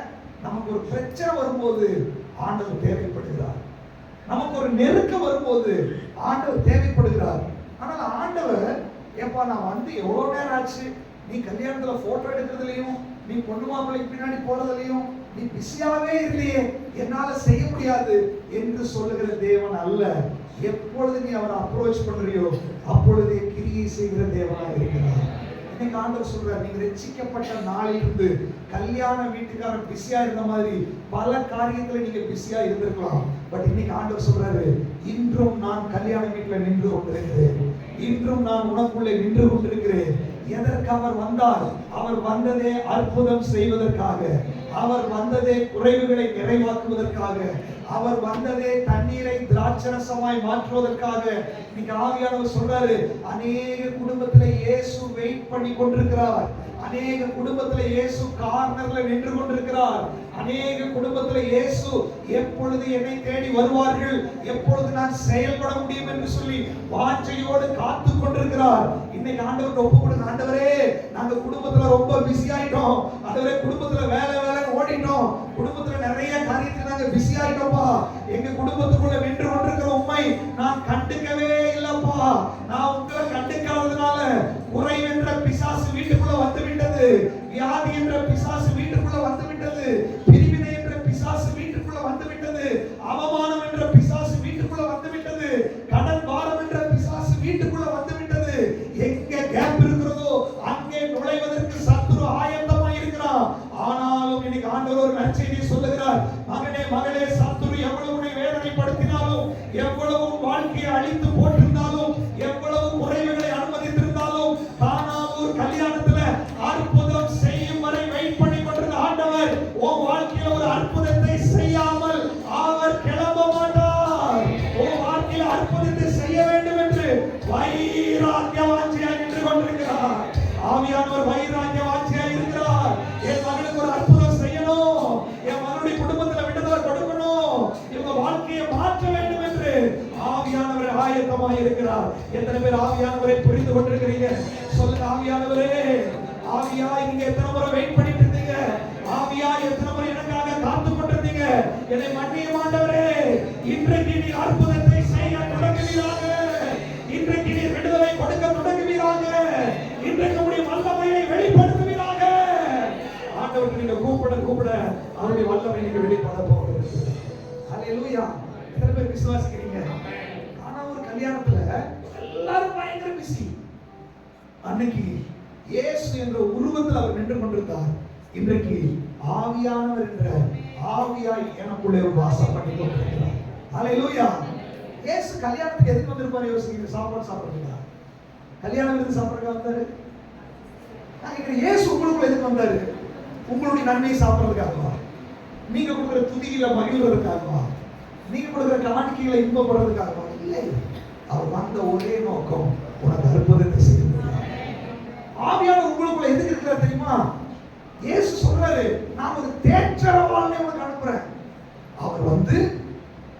நமக்கு ஒரு பிரச்சனை வரும்போது ஆண்டவர் தேவைப்படுகிறார், நமக்கு ஒரு நெருக்கம் வரும்போது ஆண்டவர் தேவைப்படுகிறார். ஆனால் ஆண்டவர், ஏப்பா நான் வந்து எவ்வளவு நேரம் ஆச்சு, நீ கல்யாணத்துல போட்டோ எடுக்கிறதுலையும், நீ பொண்ணு மாப்பிள்ளைக்கு பின்னாடி போறதுலையும் நீ பிஸியாவே இல்லையே, என்னால செய்ய முடியாது என்று சொல்லுகிற தேவன் அல்ல. எப்பொழுது நீ அவரை அப்ரோச் பண்றியோ அப்பொழுதே கிரியை செய்கிற தேவனாக இருக்கிறார். இன்னைக்கு ஆண்டவர் சொல்றார், நீங்க ரட்சிக்கப்பட்ட நாளிலிருந்து கல்யாண வீட்டுக்காரன் பிஸியா இருந்த மாதிரி பல காரியத்துல நீங்க பிஸியா இருந்திருக்கலாம். பட் இன்னைக்கு ஆண்டவர் சொல்றாரு, இன்றும் நான் கல்யாண வீட்டுல நின்று கொண்டிருக்கிறேன், இன்றும் நான் உனக்குள்ளே நின்று கொண்டிருக்கிறேன். எதற்கு அவர் வந்தார்? அவர் வந்ததே அற்புதம் செய்வதற்காக, அவர் வந்ததே குறைவுகளை நிறைவாக்குவதற்காக, அவர் வந்ததே தண்ணீரை திராட்சரசமாய் மாற்றுவதற்காக. இன்னைக்கு ஆவியானவர் சொல்றாரு, அநேக குடும்பத்துல இயேசு வெயிட் பண்ணி கொண்டிருக்கிறார், அநேக குடும்பத்துல இயேசு கார்னர்ல நின்று கொண்டிருக்கிறார், அநேக குடும்பத்துல இயேசு எப்பொழுது என்னை தேடி வருவார்கள், எப்பொழுது நான் செயல்பட முடியும் என்று சொல்லி வாஞ்சையோடு காத்து கொண்டிருக்கிறார். இன்னைக்கு ஆண்டவருக்கு ஒப்பு கொடுங்க. ஆண்டவரே, நாங்க குடும்பத்துல ரொம்ப பிஸி ஆயிட்டோம், ஆண்டவரே குடும்பத்துல வேலை வேலை ஓடிட்டோம், குடும்பத்துல நிறைய காரியத்துல நாங்க பிஸி ஆயிட்டோம்ப்பா, எங்க குடும்பத்துக்குள்ள நின்று கொண்டிருக்கிற உண்மை நான் கண்டுக்கவே இல்லப்பா. நான் உங்களை கண்டுக்காததுனால குறைவென்ற பிசாசு வீட்டுக்குள்ள வந்து விட்டது, வியாதி என்ற பிசாசு வீட்டுக்குள்ள வந்து விட்டது, பிரிவினை என்ற பிசாசு வீட்டுக்குள்ள வந்து விட்டது, அவமானம் என்ற பிசாசு வீட்டுக்குள்ள வந்து விட்டது, கடன் பாரம் என்ற பிசாசு வீட்டுக்குள்ள வந்து விட்டது. எங்க கேப் இருக்கிறதோ அங்கே நுழைவதற்கு சத்துரு ஆயத்தமாய் இருக்கிறான். ஆனாலும் இன்னைக்கு ஆண்டவர் ஒரு நற்செய்தியை சொல்லுகிறார், மகனே மகளே, சத்துரு எவ்வளவு உன்னை வேதனைப்படுத்தினாலும், எவ்வளவு வாழ்க்கையை அழித்து போட்டிருந்தாலும், எவ்வளவு குறைவுகளை அனுமதித்திருந்தாலும், கானாவூர் கல்யாணத்துல அற்புதம் செய்யும் வரை வெயிட் பண்ணி கொண்டிருந்த ஆண்டவர் உன் வாழ்க்கையில ஒரு அற்புதத்தை செய்யாமல் அவர் கிளம்ப மாட்டார். உன் வாழ்க்கையில அற்புதத்தை செய்ய வேண்டும் என்று வைராக்கிய வாஞ்சியாய் நின்று கொண்டிருக்கிறார். ஆவியானவர் வைராக்கிய வாஞ்சியாய் இருக்கிறார். என் மகனுக்கு ஒரு அற்புதம் செய்யணும், என் மகனுடைய குடும்பத்துல விடுதலை கொடுக்கணும், இவங்க வாழ்க்கையை மாற்ற வேண்டும் என்று ஆவியானவர் ஆயத்தமாய் இருக்கிறார். எத்தனை பேர் ஆவியானவரை புரிந்து கொண்டிருக்கிறீங்க? சொல்லுங்க, ஆவியானவரே. ஆவியாய் நீங்க எத்தனை முறை வெயிட் பண்ணிட்டு இருந்தீங்க? ஆவியாய் எத்தனை முறை எனக்காக காத்து கொண்டிருந்தீங்க? என்னை மன்னியும் ஆண்டவரே, இன்றைக்கு நீ அற்புதத்தை செய்ய தொடங்குவீராக, இன்றைக்கு நீ விடுதலை கொடுக்க தொடங்குவீராக, இன்றைக்கு உடைய வல்லமையை வெளிப்படுத்துவீராக. ஆண்டவருக்கு நீங்க கூப்பிட கூப்பிட அவருடைய வல்லமை நீங்க வெளிப்பட போகிறது. ஹல்லேலூயா. எத்தனை பேர் விசுவாசிக்கிறீங்க? ஆனா ஒரு கல்யாணத்துல எல்லாரும் பயங்கர பிஸி. அன்னைக்கு இயேசு என்ற உருவத்தில் அவர் நின்று கொண்டிருந்தார். இன்றைக்கு ஆவியானவர் என்ற ஆவியாய் எனக்குள்ளே வாசம் பண்ணி கொண்டிருக்கிறார். ஹல்லேலூயா. இயேசு கல்யாணத்துக்கு எதுக்கு வந்திருப்பாரு யோசிக்கிறீங்க? சாப்பாடு சாப்பிடுறீங்களா? கல்யாணம் எதுக்கு சாப்பிடுறதுக்கு வந்தாரு? நான் இயேசு உங்களுக்குள்ள எதுக்கு வந்தாரு? உங்களுடைய நன்மையை சாப்பிடுறதுக்காகவா? நீங்க கொடுக்குற துதியில மகிழ்வதற்காகவா? நீங்க கொடுக்குற காணிக்கைகளை இன்பப்படுறதுக்காகவா? இல்லை. அவர் வந்த ஒரே நோக்கம் உனக்கு அற்புதத்தை செய்ய. ஆவியானவர் உங்களுக்குள்ள எதுக்கு இருக்கிறார் தெரியுமா? இயேசு சொல்றாரு, நான் ஒரு தேற்றரவாளனை உனக்கு அனுப்புறேன். அவர் வந்து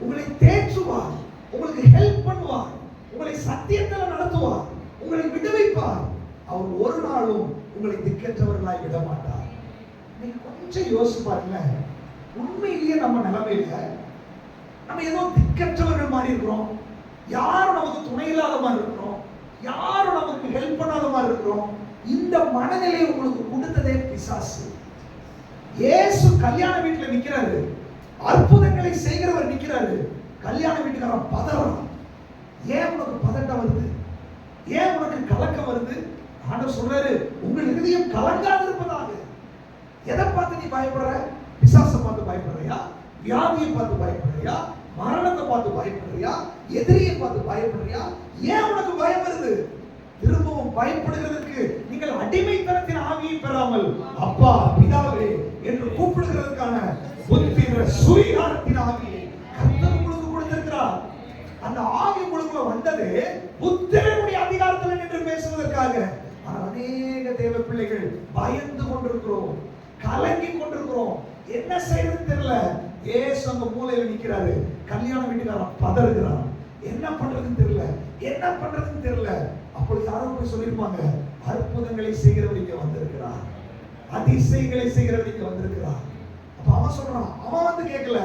உங்களை தேற்றுவார், உங்களுக்கு ஹெல்ப் பண்ணுவார், உங்களை சத்தியத்தில் நடத்துவார், உங்களை விடுவிப்பார். அவர் ஒரு நாளும் உங்களை திக்கற்றவர்களாய் விட மாட்டார். நீங்க கொஞ்சம் யோசிச்சு பாருங்க, உண்மையிலேயே நம்ம நிலைமையில நம்ம ஏதோ திக்கற்றவர்கள் மாதிரி இருக்கிறோம். யாரும் நமக்கு துணை இல்லாத மாதிரி இருக்கிறோம், யாரும் நமக்கு ஹெல்ப் பண்ணாத மாதிரி இருக்கிறோம். இந்த மனநிலை உங்களுக்கு கொடுத்ததே பிசாசு. இயேசு கல்யாண வீட்டுல நிக்கிறாரு, அற்புதங்களை செய்கிறவர் நிக்கிறாரு. கல்யாண வீட்டுக்காரன் பதறான். ஏன் உனக்கு பதட்டம் வருது? ஏன் உனக்கு கலக்கம் வருது? ஆண்டவர் சொல்றாரு, உங்கள் இதயம் கலங்காது இருப்பதாக. எதை பார்த்து நீ பயப்படுற? பிசாசை பார்த்து பயப்படுறியா? வியாதியை பார்த்து பயப்படுறியா? மரணத்தை பார்த்து பயப்படுறியா? எதிரியை பார்த்து பயப்படுறியா? ஏன் உனக்கு பயம் வருது? திரும்பவும் பயப்படுகிறதுக்கு நீங்கள் அடிமைத்தனத்தின் ஆவியை பெறாமல் அப்பா பிதாவே என்று கூப்பிடுகிறதுக்கான புத்திர சுயகாரத்தின் ஆவியை கர்த்தர் உங்களுக்கு கொடுத்திருக்கிறார். அந்த ஆவி உங்களுக்குள்ள வந்தது புத்திரனுடைய அதிகாரத்தில் நின்று பேசுவதற்காக. ஆனால் அநேக தேவ பிள்ளைகள் பயந்து கொண்டிருக்கிறோம், கலங்கி கொண்டிருக்கிறோம். என்ன செய்யறது தெரியல. ஏசு அங்க மூலையில நிக்கிறாரு, கல்யாண வீட்டுக்காரன் பதறுகிறான். என்ன பண்றதுன்னு தெரியல, என்ன பண்றதுன்னு தெரியல. அப்படி யாரும் போய் சொல்லிருப்பாங்க, அற்புதங்களை செய்கிறவர் இங்க வந்திருக்கிறார், அதிசயங்களை செய்கிறவர் இங்க வந்திருக்கிறார். அப்ப அவன் சொல்றான், அவன் வந்து கேட்கல,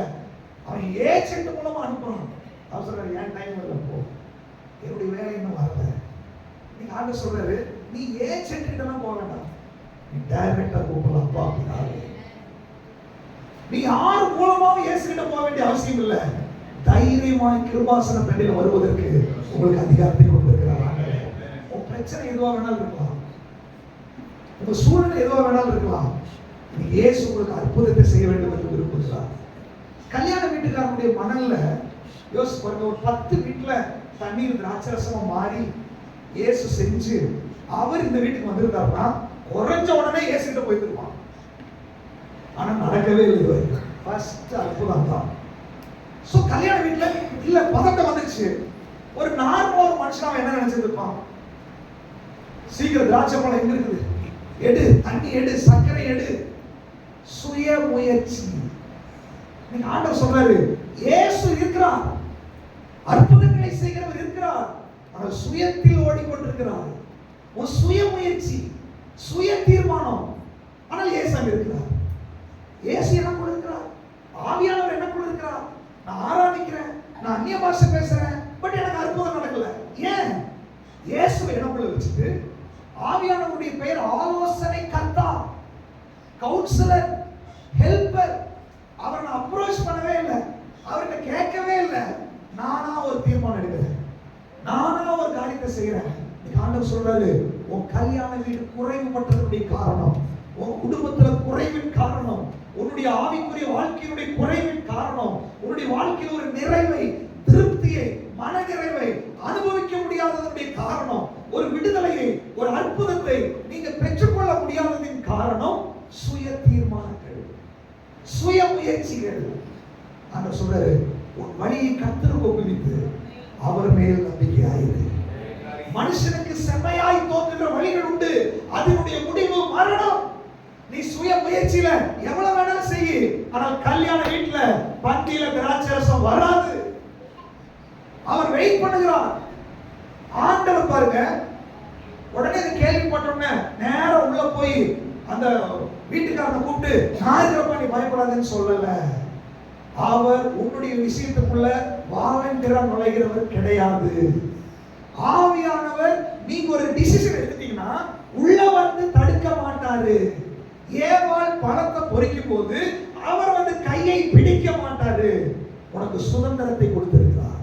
அவன் ஏஜென்ட் மூலமா அனுப்புறான். அவன் சொல்றாரு, ஏன் டைம் வரல, போ, என்னுடைய வேலை இன்னும் வரல. நீங்க ஆண்டு சொல்றாரு, நீ ஏஜென்ட் கிட்ட போக வேண்டாம், நீ டைரக்டா கூப்பிடலாம். அப்பா அப்படின்னாரு. நீ யார் மூலமாவும் இயேசு கிட்ட போக வேண்டிய அவசியம் இல்லை. தைரியமாய் கிருபாசன பெண்ணில் வருவதற்கு உங்களுக்கு அதிகாரத்தை கொடுத்திருக்கிறார். உன் பிரச்சனை எதுவா வேணாலும் இருக்கலாம், உங்க சூழ்நிலை எதுவா வேணாலும் இருக்கலாம். நீ இயேசு உங்களுக்கு அற்புதத்தை செய்ய வேண்டும் என்று விரும்புகிறார். கல்யாண வீட்டுக்காரனுடைய மணல்ல யோசிச்சு பாருங்க, ஒரு 10 வீட்டுல தண்ணீர் திராட்சரசமா மாறி இயேசு செஞ்சு அவர் இந்த வீட்டுக்கு வந்திருந்தாருன்னா குறைஞ்ச உடனே இயேசு கிட்ட போயிருப்பான். ஆனா நடக்கவே இல்லை. ஃபர்ஸ்ட் அற்புதம் தான். சோ கல்யாண வீட்டுல இல்ல, பதட்டம் வந்துச்சு. ஒரு நார்மலா ஒரு மனுஷன் அவன் என்ன நினைச்சிருப்பான், சீக்கிரம் திராட்சை பழம் எங்க இருக்குது, எடு, தண்ணி எடு, சர்க்கரை எடு. சுய முயற்சி. நீங்க ஆண்டவர் சொல்றாரு, இயேசு இருக்கிறார், அற்புதங்களை செய்கிறவர் இருக்கிறார், ஆனால் சுயத்தில் ஓடிக்கொண்டிருக்கிறார். ஒரு சுய முயற்சி, சுய தீர்மானம். ஆனால் இயேசு அங்க இருக்கிறார். இயேசு எனக்குள்ள இருக்கிறார், ஆவியானவர் எனக்குள்ள இருக்கிறார். நான் ஆராதிக்கிறேன், நான் அந்நிய பாஷை பேசுறேன், பட் எனக்கு அற்புதம் நடக்கல. ஏன்? இயேசுவை எனக்குள்ள வச்சுட்டு ஆவியானவருடைய பெயர் ஆலோசனை கர்த்தா, கவுன்சிலர், ஹெல்பர். அவரை நான் அப்ரோச் பண்ணவே இல்லை, அவர்கிட்ட கேட்கவே இல்லை. நானா ஒரு தீர்மானம் எடுக்கிறேன், நானா ஒரு காரியத்தை செய்யறேன். ஆண்டவர் சொல்றாரு, உன் கல்யாண வீடு குறைவுபட்டதுடைய காரணம், உன் குடும்பத்துல குறைவின் காரணம், உன்னுடைய ஆவிக்குரிய வாழ்க்கையினுடைய குறைவின் காரணம், உன்னுடைய வாழ்க்கையில் ஒரு நிறைவை, திருப்தியை, மன நிறைவை அனுபவிக்க முடியாததனுடைய காரணம், ஒரு விடுதலையை, ஒரு அற்புதத்தை நீங்க பெற்றுக்கொள்ள முடியாததின் காரணம் சுய தீர்மானங்கள், சுய முயற்சிகள். ஆண்டவர் சொல்றாரு, உன் வழியை கர்த்தருக்கு ஒப்புவித்து அவர் மேல் நம்பிக்கையாயிரு. மனுஷனுக்கு செம்மையாய் தோன்றுகிற வழிகள் உண்டு, அதனுடைய முடிவு மரணம். நீ சுய முயற்சியில எவ்வளவு வேணாலும் செய்யு, ஆனால் கல்யாண வீட்டுல பந்தியில திராட்சரசம் வராது. அவர் வெயிட் பண்ணுகிறார். ஆண்டவர் பாருங்க, உடனே கேள்விப்பட்டோம்னா நேரம் உள்ள போய் அந்த வீட்டுக்காரனை கூப்பிட்டு, நான் இருக்கிறப்ப நீ பயப்படாதுன்னு சொல்லல. அவர் உன்னுடைய விஷயத்துக்குள்ள வாலண்டியரா நுழைகிறவர் கிடையாது. ஆவியானவர் நீங்க ஒரு டிசிஷன் எடுத்துட்டீங்கன்னா உள்ள வந்து தடுக்க மாட்டாரு. ஏவாள் பழத்தை பொறிக்கும் போது அவர் வந்து கையை பிடிக்க மாட்டாரு. உனக்கு சுதந்திரத்தை கொடுத்திருக்கிறார்.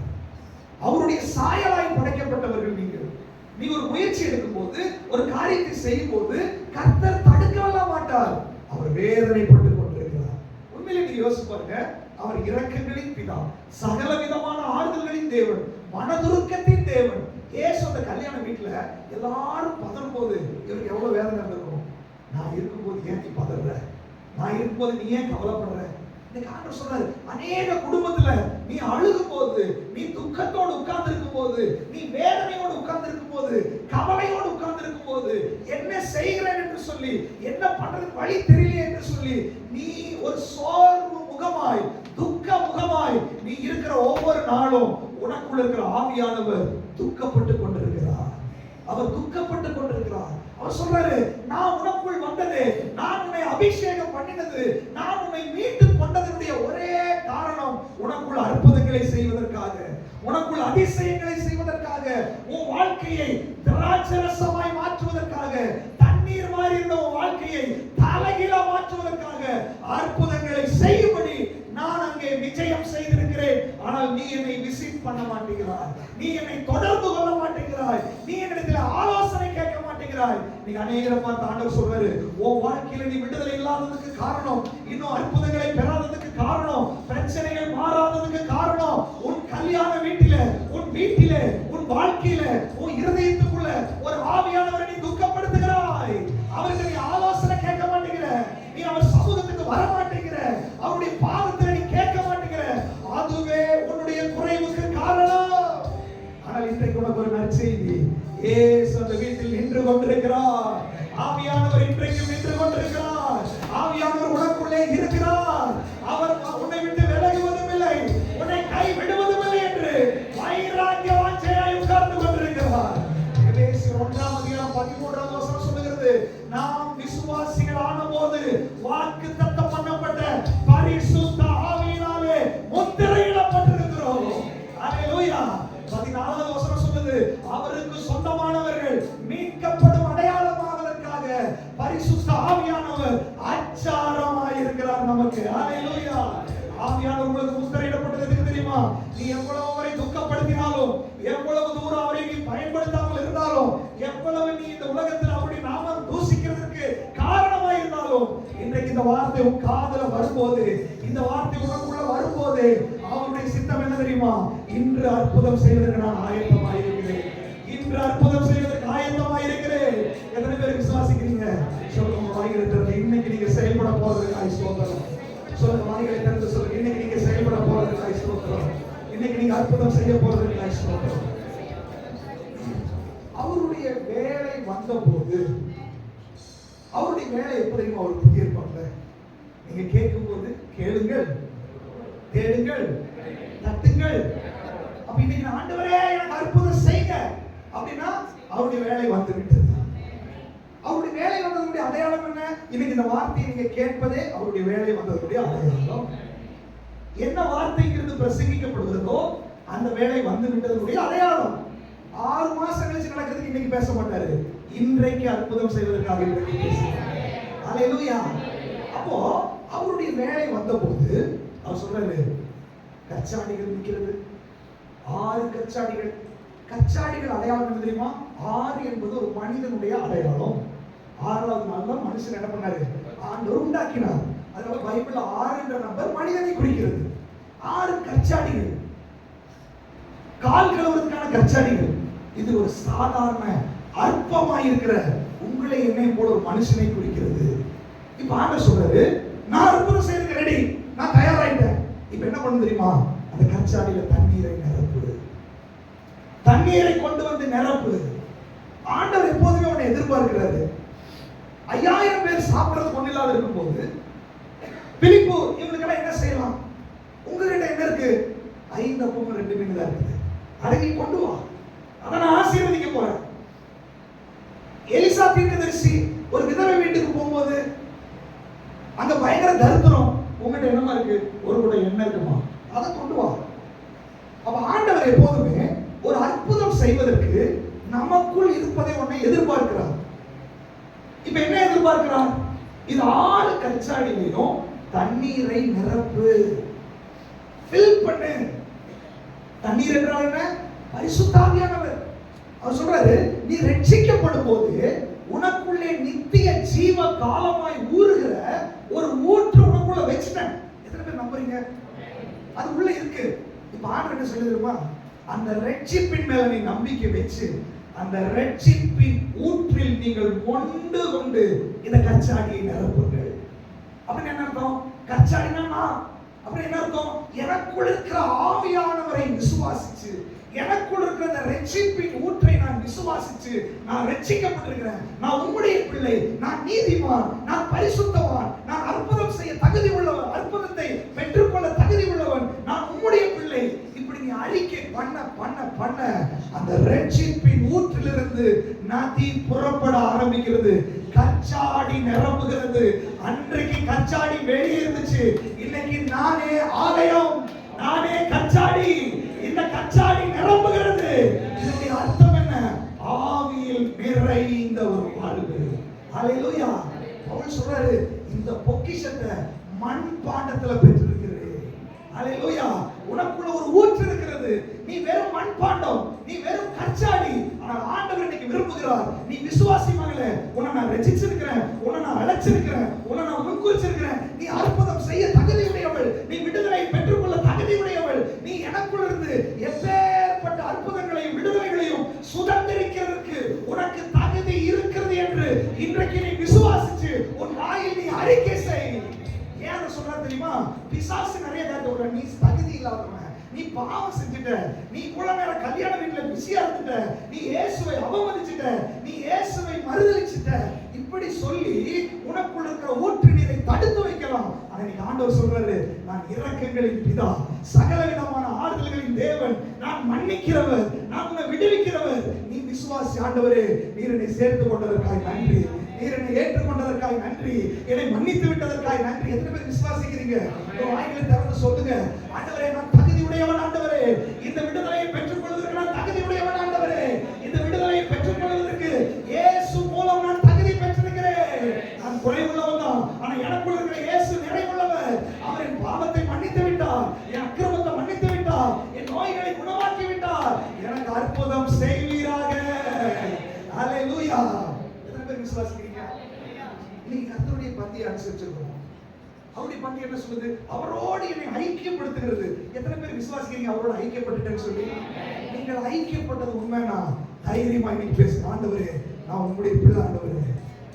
அவருடைய சாயலாய் படைக்கப்பட்டவர்கள் நீங்கள். நீ ஒரு முயற்சி எடுக்கும் போது, ஒரு காரியத்தை செய்யும் போது கர்த்தர் தடுக்கவே மாட்டார். அவர் வேதனைப்பட்டுக் கொண்டிருக்கிறார். உண்மையிலே நீங்க யோசிச்சு பாருங்க, அவர் இரக்கங்களின் பிதா, சகல விதமான ஆறுதல்களின் தேவன், மனதுருக்கத்தின் தேவன். ஏசு அந்த கல்யாண வீட்டுல எல்லாரும் பதறும் போது இவருக்கு எவ்வளவு வேதனை இருந்திருக்கும். நான் இருக்கும்போது ஏன் நீ பதற, நான் இருக்கும்போது நீ ஏன் கவலைப்படுற. இன்னைக்கு ஆண்டவர் சொல்றாரு, அநேக குடும்பத்துல நீ அழுகும் போது, நீ துக்கத்தோடு உட்கார்ந்து இருக்கும் போது, நீ வேதனையோடு உட்கார்ந்து இருக்கும் போது, கவலையோடு உட்கார்ந்து இருக்கும் போது, என்ன செய்கிறேன் என்று சொல்லி, என்ன பண்றதுக்கு வழி தெரியல என்று சொல்லி, நீ ஒரு சோர்வு முகமாய், துக்க முகமாய் நீ இருக்கிற ஒவ்வொரு நாளும் உனக்குள்ள இருக்கிற ஆவியானவர் துக்கப்பட்டு கொண்டிருக்கிறார். அவர் துக்கப்பட்டு கொண்டிருக்கிறார். அவர் சொல்றாரு, நான் உனக்குள் வந்தது, நான் உன்னை அபிஷேகம் பண்ணினது, நான் உன்னை மீட்டு கொண்டதனுடைய ஒரே காரணம் உனக்குள் அற்புதங்களை செய்வதற்காக, உனக்குள் அதிசயங்களை வாழ்க்கையை திராட்சரசமாய் மாற்றுவதற்காக, தண்ணீர் மாதிரி இருந்த உன் வாழ்க்கையை தலைகீழா மாற்றுவதற்காக அற்புதங்களை செய்யும்படி நான் அங்கே விஜயம் செய்திருக்கிறேன். ஆனால் நீ என்னை விசிட் பண்ண மாட்டேங்கிறாய், நீ என்னை தொடர்பு கொள்ள மாட்டேங்கிறாய், நீ என்னிடத்தில் ஆலோசனை கேட்க மாட்டேங்கிறாய். நீ அநேகரை பார்த்து ஆண்டவர் சொல்றாரு, உன் வாழ்க்கையில நீ விடுதலை இல்லாததுக்கு காரணம், இன்னும் அற்புதங்களை பெறாததுக்கு காரணம், பிரச்சனைகள் மாறாததுக்கு காரணம், உன் கல்யாண வீட்டில, உன் வீட்டில, உன் வாழ்க்கையில, உன் இருதயத்துக்குள்ள ஒரு ஆவியானவரை நீ துக்கப்படுத்துகிறாய். அவருக்கு நீ ஆலோசனை கேட்க மாட்டேங்கிற, நீ அவர் சமூகத்துக்கு வர மாட்டேங்கிற, அவருடைய பாதத்தில் நீ கேட்க மாட்டேங்கிற. அதுவே உன்னுடைய குறைவுக்கு காரணம். ஆனால் இன்றைக்கு உனக்கு ஒரு நற்செய்தி, இயேசு அந்த வீட்டில் நின்று கொண்டிருக்கிறார். ஆவியானவர் இன்றைக்கு நின்று கொண்டிருக்கிறார். ஆவியானவர் உனக்குள்ளே இருக்கிறார். அவர் உன்னை விட்டு விலகுவதும் இல்லை, உன்னை கை விடுவதும் இல்லை என்று வைராக்கிய வாஞ்சையாய் உட்கார்ந்து கொண்டிருக்கிறார். எபேசியர் 1:13 சொல்லுகிறது, நாம் விசுவாசிகள் ஆனபோது வாக்குத்தத்தம் பண்ணப்பட்ட பரிசுத்த ஆவியினாலே முத்திரையிடப்பட்டிருக்கிறோம். அல்லேலூயா. 14 சொல்லுது, அவருக்கு சொந்தமானவர்கள் மீட்கப்படும் அடையாளமாவதற்காக பரிசுத்த ஆவியானவர் அச்சாரமாய் இருக்கிறார் நமக்கு. அல்லேலூயா. ஆவியானவர் உங்களுக்கு முத்திரையிடப்பட்டது தெரியுமா? நீ எவ்வளவு அவரை துக்கப்படுத்தினாலும், எவ்வளவு தூரம் அவரை நீ பயன்படுத்தாமல் இருந்தாலும், எவ்வளவு நீ இந்த உலகத்தில் அவருடைய நாமம் தூசிக்கிறதுக்கு காரணமாய் இருந்தாலும், இன்றைக்கு இந்த வார்த்தை உன் காதுல வரும்போது, இந்த வார்த்தை உனக்குள்ள வரும்போது, அவருடைய சித்தம் என்ன தெரியுமா? இன்று அற்புதம் செய்வதற்கு நான் ஆயத்தமாய் இருக்கிறேன், இன்று அற்புதம் செய்வதற்கு ஆயத்தமாய் இருக்கிறேன். எத்தனை பேர் விசுவாசிக்கிறீங்க? சொல்லுங்க, வாய்களை திறந்து இன்னைக்கு நீங்க செயல்பட போறதுக்கு ஸ்தோத்திரம். சொல்லுங்க, வாய்களை திறந்து சொல்லுங்க, இன்னைக்கு நீங்க செயல்பட போறதுக்கு ஸ்தோத்திரம், இன்னைக்கு நீங்க அற்புதம் செய்ய போறதுக்கு ஸ்தோத்திரம். அவருடைய வேலை வந்தபோது, அவருடைய வேலை எப்படி அவர் புதிய ஏற்பாடுல நீங்க கேட்கும் போது, கேளுங்கள், தேடுங்கள், தட்டுங்கள். அப்ப இன்னைக்கு ஆண்டவரே எனக்கு அற்புதம் செய்யுங்க அப்படின்னா அவருடைய வேலை வந்து விட்டது. அவருடைய வேலை வந்ததுடைய அடையாளம் என்ன? இன்னைக்கு இந்த வார்த்தையை நீங்க கேட்பதே அவருடைய வேலை வந்ததுடைய அடையாளம். என்ன வார்த்தைங்கிறது பிரசங்கிக்கப்படுகிறதோ அந்த வேலை வந்து விட்டதுடைய அடையாளம். 6 மாசம் கழிச்சு நடக்கிறதுக்கு இன்னைக்கு பேச மாட்டாரு, இன்றைக்கு அற்புதம் செய்வதற்காக இன்றைக்கு பேசுகிறார். அல்லேலூயா. அப்போ அவருடைய வேலை வந்தபோது அவர் சொல்றாரு, கச்சாடிகள் நிற்கிறது, 6 கச்சாடிகள். கச்சாடிகள் அடையாளம் என்ன தெரியுமா? 6 என்பது ஒரு மனிதனுடைய அடையாளம். 6வது நாள் தான் மனுஷன் என்ன பண்ணாரு? ஆண்டவர் உண்டாக்கினார். அதனால பைபிள்ல 6 என்ற நம்பர் மனிதனை குறிக்கிறது. 6 கச்சாடிகள், கால் கழுவுறதுக்கான கச்சாடிகள். இது ஒரு சாதாரண அற்பமாய் இருக்கிற உங்களை என்னை போல ஒரு மனுஷனை குறிக்கிறது. இப்ப ஆண்டவர் சொல்றாரு, நான் அற்புதம் செய்யறதுக்கு ரெடி, நான் தயாராயிட்டேன். இப்ப என்ன பண்ணு தெரியுமா? அந்த கச்சாடியில தண்ணீரை நிரப்பு, தண்ணீரை கொண்டு வந்து நிரப்பு. ஆண்டவர் எப்போதுமே உன்னை எதிர்பார்க்கிறாரு. 5000 பேர் சாப்பிடுறது ஒண்ணு இல்லாத இருக்கும் போது, பிலிப்பு இவங்களுக்கெல்லாம் என்ன செய்யலாம்? உங்ககிட்ட என்ன இருக்கு? 5 அப்பமும் 2 மீன் தான் இருக்குது, அடங்கி கொண்டு வா, அதை நான் ஆசீர்வதிக்க போறேன். எலிசா தீர்க்கதரிசி ஒரு விதவை வீட்டுக்கு போகும்போது அங்க பயங்கர தரித்திரம், உங்ககிட்ட என்னமா இருக்கு? ஒரு கூட எண்ணெய் இருக்குமா, அதை கொண்டு வா. அப்ப ஆண்டவர் எப்போதுமே ஒரு அற்புதம் செய்வதற்கு நமக்குள் இருப்பதை ஒன்றை எதிர்பார்க்கிறார். இப்ப என்ன எதிர்பார்க்கிறார்? இது 6 கச்சாடிலையும் தண்ணீரை நிரப்பு, ஃபில் பண்ணு. தண்ணீர் என்றால் என்ன? பரிசுத்த ஆவியானவர். அவர் சொல்றாரு, நீ ரட்சிக்கப்படும் போது உனக்குள்ளே நித்திய ஜீவ காலமாய் ஊறுகிற ஒரு ஊற்று உனக்குள்ள வச்சிட்டேன். எத்தனை பேர் நம்புறீங்க? அது உள்ள இருக்கு. இப்ப ஆண்டவர் என்ன சொல்லுதுமா? அந்த ரட்சிப்பின் மேல நீ நம்பிக்கை வச்சு, அந்த ரட்சிப்பின் ஊற்றில் நீங்கள் கொண்டு கொண்டு இந்த கச்சாடியை நிரப்புங்கள். அப்படின்னு என்ன அர்த்தம்? கச்சாடினா அப்படி என்ன அர்த்தம்? எனக்குள் இருக்கிற ஆவியானவரை விசுவாசிச்சு, எனக்குள் இருக்கிற அந்த ரட்சிப்பின் ஊற்றை நான் விசுவாசிச்சு, நான் ரட்சிக்கப்பட்டிருக்கிறேன், நான் உம்முடைய பிள்ளை, நான் நீதிமான், நான் பரிசுத்தவான், நான் அற்புதம் செய்ய தகுதி உள்ளவன், அற்புதத்தை பெற்றுக்கொள்ள தகுதி உள்ளவன், நான் உம்முடைய பிள்ளை. இப்படி நீ அறிக்கை பண்ண பண்ண பண்ண அந்த ரட்சிப்பின் ஊற்றிலிருந்து நதி புறப்பட ஆரம்பிக்கிறது, கச்சாடி நிரம்புகிறது. அன்றைக்கு கச்சாடி வெளியே இருந்துச்சு, இன்னைக்கு நானே ஆலயம், நானே கச்சாடி. இந்த கச்சாடி நிரம்புகிறது. இதனுடைய அர்த்தம் என்ன? ஹalleluya. பவுல் சொல்றாரு, இந்த பொக்கிஷத்தை மண் பாண்டத்துல பெற்றிருக்கிறேன். ஹalleluya. உனக்குள்ள ஒரு ஊற்று இருக்கிறது. நீ வெறும் மண் பாண்டம், நீ வெறும் கச்சாடி. ஆனால் ஆண்டவர் இன்னைக்கு விரும்புகிறார், நீ விசுவாசி மகளே, உன்னை நான் ரட்சிச்சிருக்கிறேன், உன்னை நான் அழைச்சிருக்கிறேன், உன்னை நான் முன்குறிச்சிருக்கிறேன். நீ அற்புதம் செய்ய தகுதியுடையவள், நீ விடுதலை பெற்றுக்கொள்ள தகுதியுடையவள். நீ எனக்குள்ள இருந்து எப்பேற்பட்ட அற்புதங்களையும் விடுதலைகளையும் சுதந்திரிக்கிறதுக்கு உனக்கு தகுதி இருக்கிறது என்று இன்றைக்கு நீ விசுவாசிச்சு உன் வாயில் நீ அறிக்கை செய். ஏன் அதை சொல்றா தெரியுமா? பிசாசு நிறைய காரியத்தை, நீ தகுதி இல்லாதவன், நீ பாவம் செஞ்சிட்ட, நீ இவ்வளவு நேரம் கல்யாண வீட்டுல பிஸியா இருந்துட்ட, நீ இயேசுவை அவமதிச்சிட்ட, நீ இயேசுவை மறுதலிச்சிட்ட, இப்படி சொல்லி உனக்குள்ள இருக்கிற ஊற்று நீரை தடுத்து வைக்கலாம். ஆனா நீங்க ஆண்டவர் சொல்றாரு, நான் இரக்கங்களின் பிதா, சகல விதமான ஆறுதல்களின் தேவன், நான் மன்னிக்கிறவர், நான் உன்னை விடுவிக்கிறவர். நீ விசுவாசி. ஆண்டவரே, நீர் என்னை சேர்த்து கொண்டதற்காக நன்றி, நீர் என்னை ஏற்றுக்கொண்டதற்காக நன்றி, என்னை மன்னித்து விட்டதற்காக நன்றி. எத்தனை பேர் விசுவாசிக்கிறீங்க? வாய்களை திறந்து சொல்லுங்க. ஆண்டவரே, நான் தகுதியுடையவன். ஆண்டவரே, இந்த விடுதலையை பெற்றுக் கொள்வதற்கு நான் தகுதியுடையவன். ஆண்டவரே, இந்த விடுதலையை பெற்றுக் கொள்வதற்கு இயேசு மூலம் நான் தகுதி பெற்றிருக்கிறேன். நான் குறைவுள்ளவன் தான், ஆனா எனக்குள்ள இருக்கிற இயேசு நிறைவுள்ளவர். அவர் என் பாவத்தை மன்னித்து விட்டார், என் அக்கிரமத்தை மன்னித்து விட்டார், என் நோய்களை குணமாக்கி விட்டார். எனக்கு அற்புதம் செய்வீராக. ஹalleluya. எத்தனை பேர் விசுவாசிக்கிறீங்க? இன்னைக்கு கர்த்தருடைய பந்தியை அனுசரிச்சிருக்கோம். அவருடைய பந்தி என்ன சொல்லுது? அவரோடு என்னை ஐக்கியப்படுத்துகிறது. எத்தனை பேர் விசுவாசிக்கிறீங்க அவரோட ஐக்கியப்பட்டுட்டேன்னு சொல்லி? நீங்கள் ஐக்கியப்பட்டது உண்மைனா தைரியமா இன்னைக்கு பேசுங்க. ஆண்டவரே, நான் உங்களுடைய பிள்ளை. ஆண்டவரே,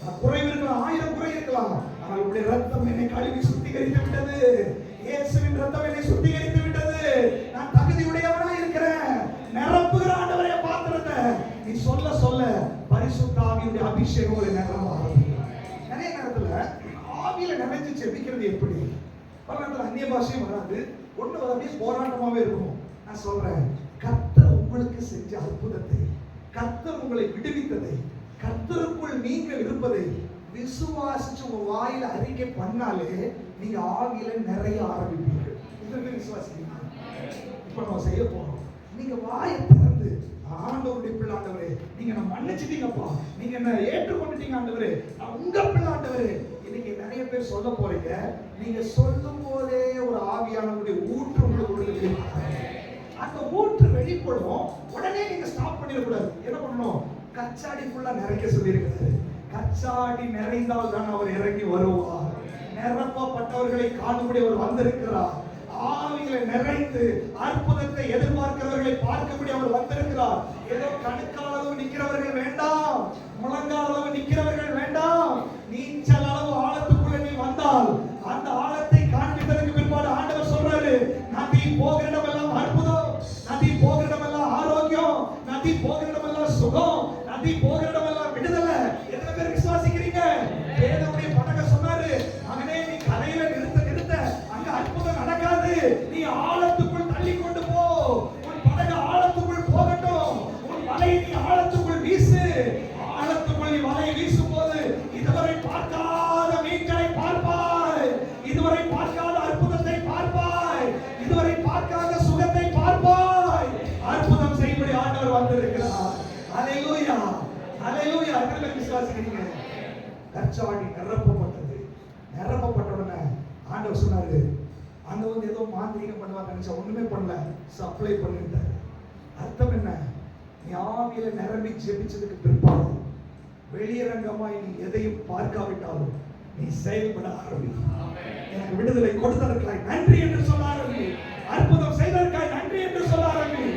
நான் குறைவு இருக்கலாம், 1000 குறை இருக்கலாம், ஆனால் உங்களுடைய ரத்தம் என்னை கழுவி சுத்திகரித்து விட்டது. இயேசுவின் ரத்தம் என்னை சுத்திகரித்து விட்டது. நான் தகுதியுடையவனா இருக்கிறேன். நிரப்புகிற ஆண்டவரே பாத்திரத்தை. நீ சொல்ல சொல்ல பரிசுத்த ஆவியுடைய அபிஷேகம் உங்களை நிரம்ப. நிறைய நேரத்துல ஆவியில நினைச்சு செபிக்கிறது எப்படி? பல நேரத்துல அந்நிய பாஷையும் வராது, ஒண்ணு அப்படியே போராட்டமாவே இருக்கும். நான் சொல்றேன், கர்த்தர் உங்களுக்கு செஞ்ச அற்புதத்தை, கர்த்தர் உங்களை விடுவித்ததை, கர்த்தருக்குள் நீங்கள் இருப்பதை விசுவாசிச்சு உங்க வாயில அறிக்கை பண்ணாலே நீங்க ஆவியில நிறைய ஆரம்பிப்பீர்கள். இதற்கு விசுவாசிக்கிறீங்க? இப்ப நம்ம செய்ய போறோம். நீங்க வாயை திறந்து, ஆண்டவருடைய பிள்ளை ஆண்டவரே, நீங்க என்ன மன்னிச்சிட்டீங்கப்பா, நீங்க என்ன ஏற்றுக்கொண்டுட்டீங்க ஆண்டவரே, நான் உங்க பிள்ளை ஆண்டவரே. இன்னைக்கு நிறைய பேர் சொல்ல போறீங்க. நீங்க சொல்லும் போதே ஒரு ஆவியானவருடைய ஊற்று உங்களுக்கு அந்த ஊற்று வெளிப்படும். உடனே நீங்க ஸ்டாப் பண்ணிடக்கூடாது. என்ன பண்ணணும்? கச்சாடி ஃபுல்லா நிறைக்க சொல்லியிருக்கிறாரு. கச்சாடி நிறைந்தால் தான் அவர் இறங்கி வருவார். நிரப்பப்பட்டவர்களை காணும்படி அவர் வந்திருக்கிறார். ஆவியில நிறைந்து அற்புதத்தை எதிர்பார்க்கிறவர்களை பார்க்கபடி அவர் வந்திருக்கிறார். ஏதோ கணுக்கால் அளவு நிக்கிறவர்கள் வேண்டாம், முழங்கால் அளவு நிக்கிறவர்கள் வேண்டாம். நீச்சல் அளவு ஆழத்துக்குள்ள நீ வந்தால் அந்த ஆழத்தை காண்பித்ததற்கு பிற்பாடு ஆண்டவர் சொல்றாரு, நதி போகிற இடமெல்லாம் அற்புதம், நதி போகிற இடமெல்லாம் ஆரோக்கியம், நதி போகிற இடமெல்லாம் சுகம், நதி போகிற இடமெல்லாம் விடுதலை. எத்தனை பேர் விசுவாசிக்கிறீங்க? வேதமுடைய படக சொன்னாரு, மகனே, நீ கரையில நிறுத்த அங்க அற்புதம் நடக்காது. நீ ஆழத்துக்குள் தள்ளி கொண்டு போ. உன் படகு ஆழத்துக்குள் போகட்டும். உன் வலையை நீ ஆழத்துக்குள் வீசு. ஆழத்துக்குள் நீ வலையை வீசும் போது இதுவரை பார்க்காத மீன்களை பார்ப்பாய், இதுவரை பார்க்காத அற்புதத்தை பார்ப்பாய், இதுவரை பார்க்காத சுகத்தை பார்ப்பாய். அற்புதம் செய்யும்படி ஆண்டவர் வந்திருக்கிறார். ஹalleluya, ஹalleluya. எத்தனை விசுவாசிக்கிறீங்க? கச்சாடி நிரப்பப்பட்டது. நிரப்பப்பட்டவன ஆண்டவர் சொன்னாரு, அங்க வந்து ஏதோ மாந்திரீகம் பண்ணுவாங்க நினைச்சா ஒண்ணுமே பண்ணல, சப்ளை பண்ணிட்டாரு. அர்த்தம் என்ன? நீ ஆவியில நிரம்பி ஜெபிச்சதுக்கு பிற்பாடு வெளியரங்கமாய் நீ எதையும் பார்க்காவிட்டாலும் நீ செயல்பட ஆரம்பி. எனக்கு விடுதலை கொடுத்ததற்காய் நன்றி என்று சொல்ல ஆரம்பி. அற்புதம் செய்ததற்காய் நன்றி என்று சொல்ல ஆரம்பி.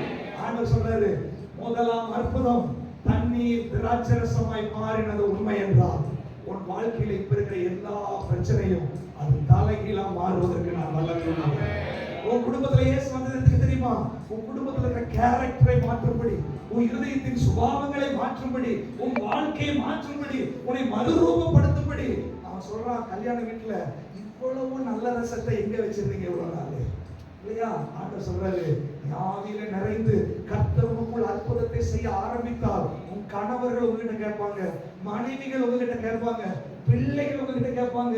ஆண்டவர் சொல்றாரு, முதலாம் அற்புதம் தண்ணீர் திராட்சரசமாய் மாறினது உண்மை என்றால் உன் வாழ்க்கையில இப்ப இருக்கிற எல்லா பிரச்சனையும் அது தலைகீழா மாறுவதற்கு நான் வல்லவன். உன் குடும்பத்துல இயேசு வந்ததுக்கு தெரியுமா? உன் குடும்பத்துல இருக்கிற கேரக்டரை மாற்றும்படி, உன் இருதயத்தின் சுபாவங்களை மாற்றும்படி, உன் வாழ்க்கையை மாற்றும்படி, உன்னை மறுரூபப்படுத்தும்படி. அவன் சொல்றான், கல்யாண வீட்டுல இவ்வளவு நல்ல ரசத்தை எங்க வச்சிருந்தீங்க இவ்வளவு நாள் இல்லையா? ஆண்டவர் சொல்றாரு, ஆவியில நிறைந்து கர்த்தருக்குள் அற்புதத்தை செய்ய ஆரம்பித்தால் உன் கணவர்கள் உங்ககிட்ட கேட்பாங்க, மனைவிகள் உங்ககிட்ட கேட்பாங்க, பிள்ளைகள் உங்ககிட்ட கேட்பாங்க,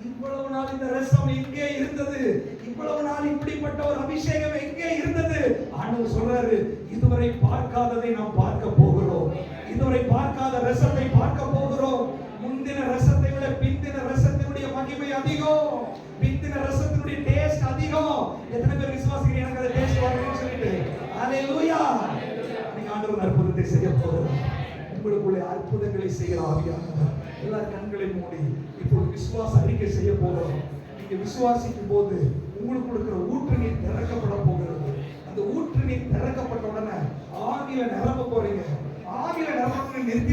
இவ்வளவு நாள் இந்த ரசம் எங்கே இருந்தது? இவ்வளவு நாள் இப்படிப்பட்ட ஒரு அபிஷேகம் எங்கே இருந்தது? ஆண்டவர் சொல்றாரு, இதுவரை பார்க்காததை நாம் பார்க்க போகிறோம், இதுவரை பார்க்காத ரசத்தை பார்க்க போகிறோம். முந்தின ரசத்தை விட பிந்தின ரசத்தினுடைய மகிமை அதிகம். பிந்தின ரசத்தினுடைய டேஸ்ட் அதிகம். எத்தனை பேர் விசுவாசிக்கிறீங்க எனக்கு அந்த டேஸ்ட் வரணும்னு சொல்லிட்டு? ஹalleluya. நீங்க ஆண்டவர் அற்புதத்தை செய்ய போறார். உங்களுக்குள்ளே அற்புதங்களை செய்கிற ஆவியானவர் எல்லா கண்களை மூடி இப்போது விசுவாச அறிக்கை செய்ய போறோம். நீங்க விசுவாசிக்கும் போது உங்களுக்கு இருக்கிற ஊற்று நீர் திறக்கப்பட போகிறது. அந்த ஊற்று நீர் திறக்கப்பட்ட உடனே ஆவியில நிரம்ப போறீங்க. ஆவியில நிரம்ப நிறுத்தி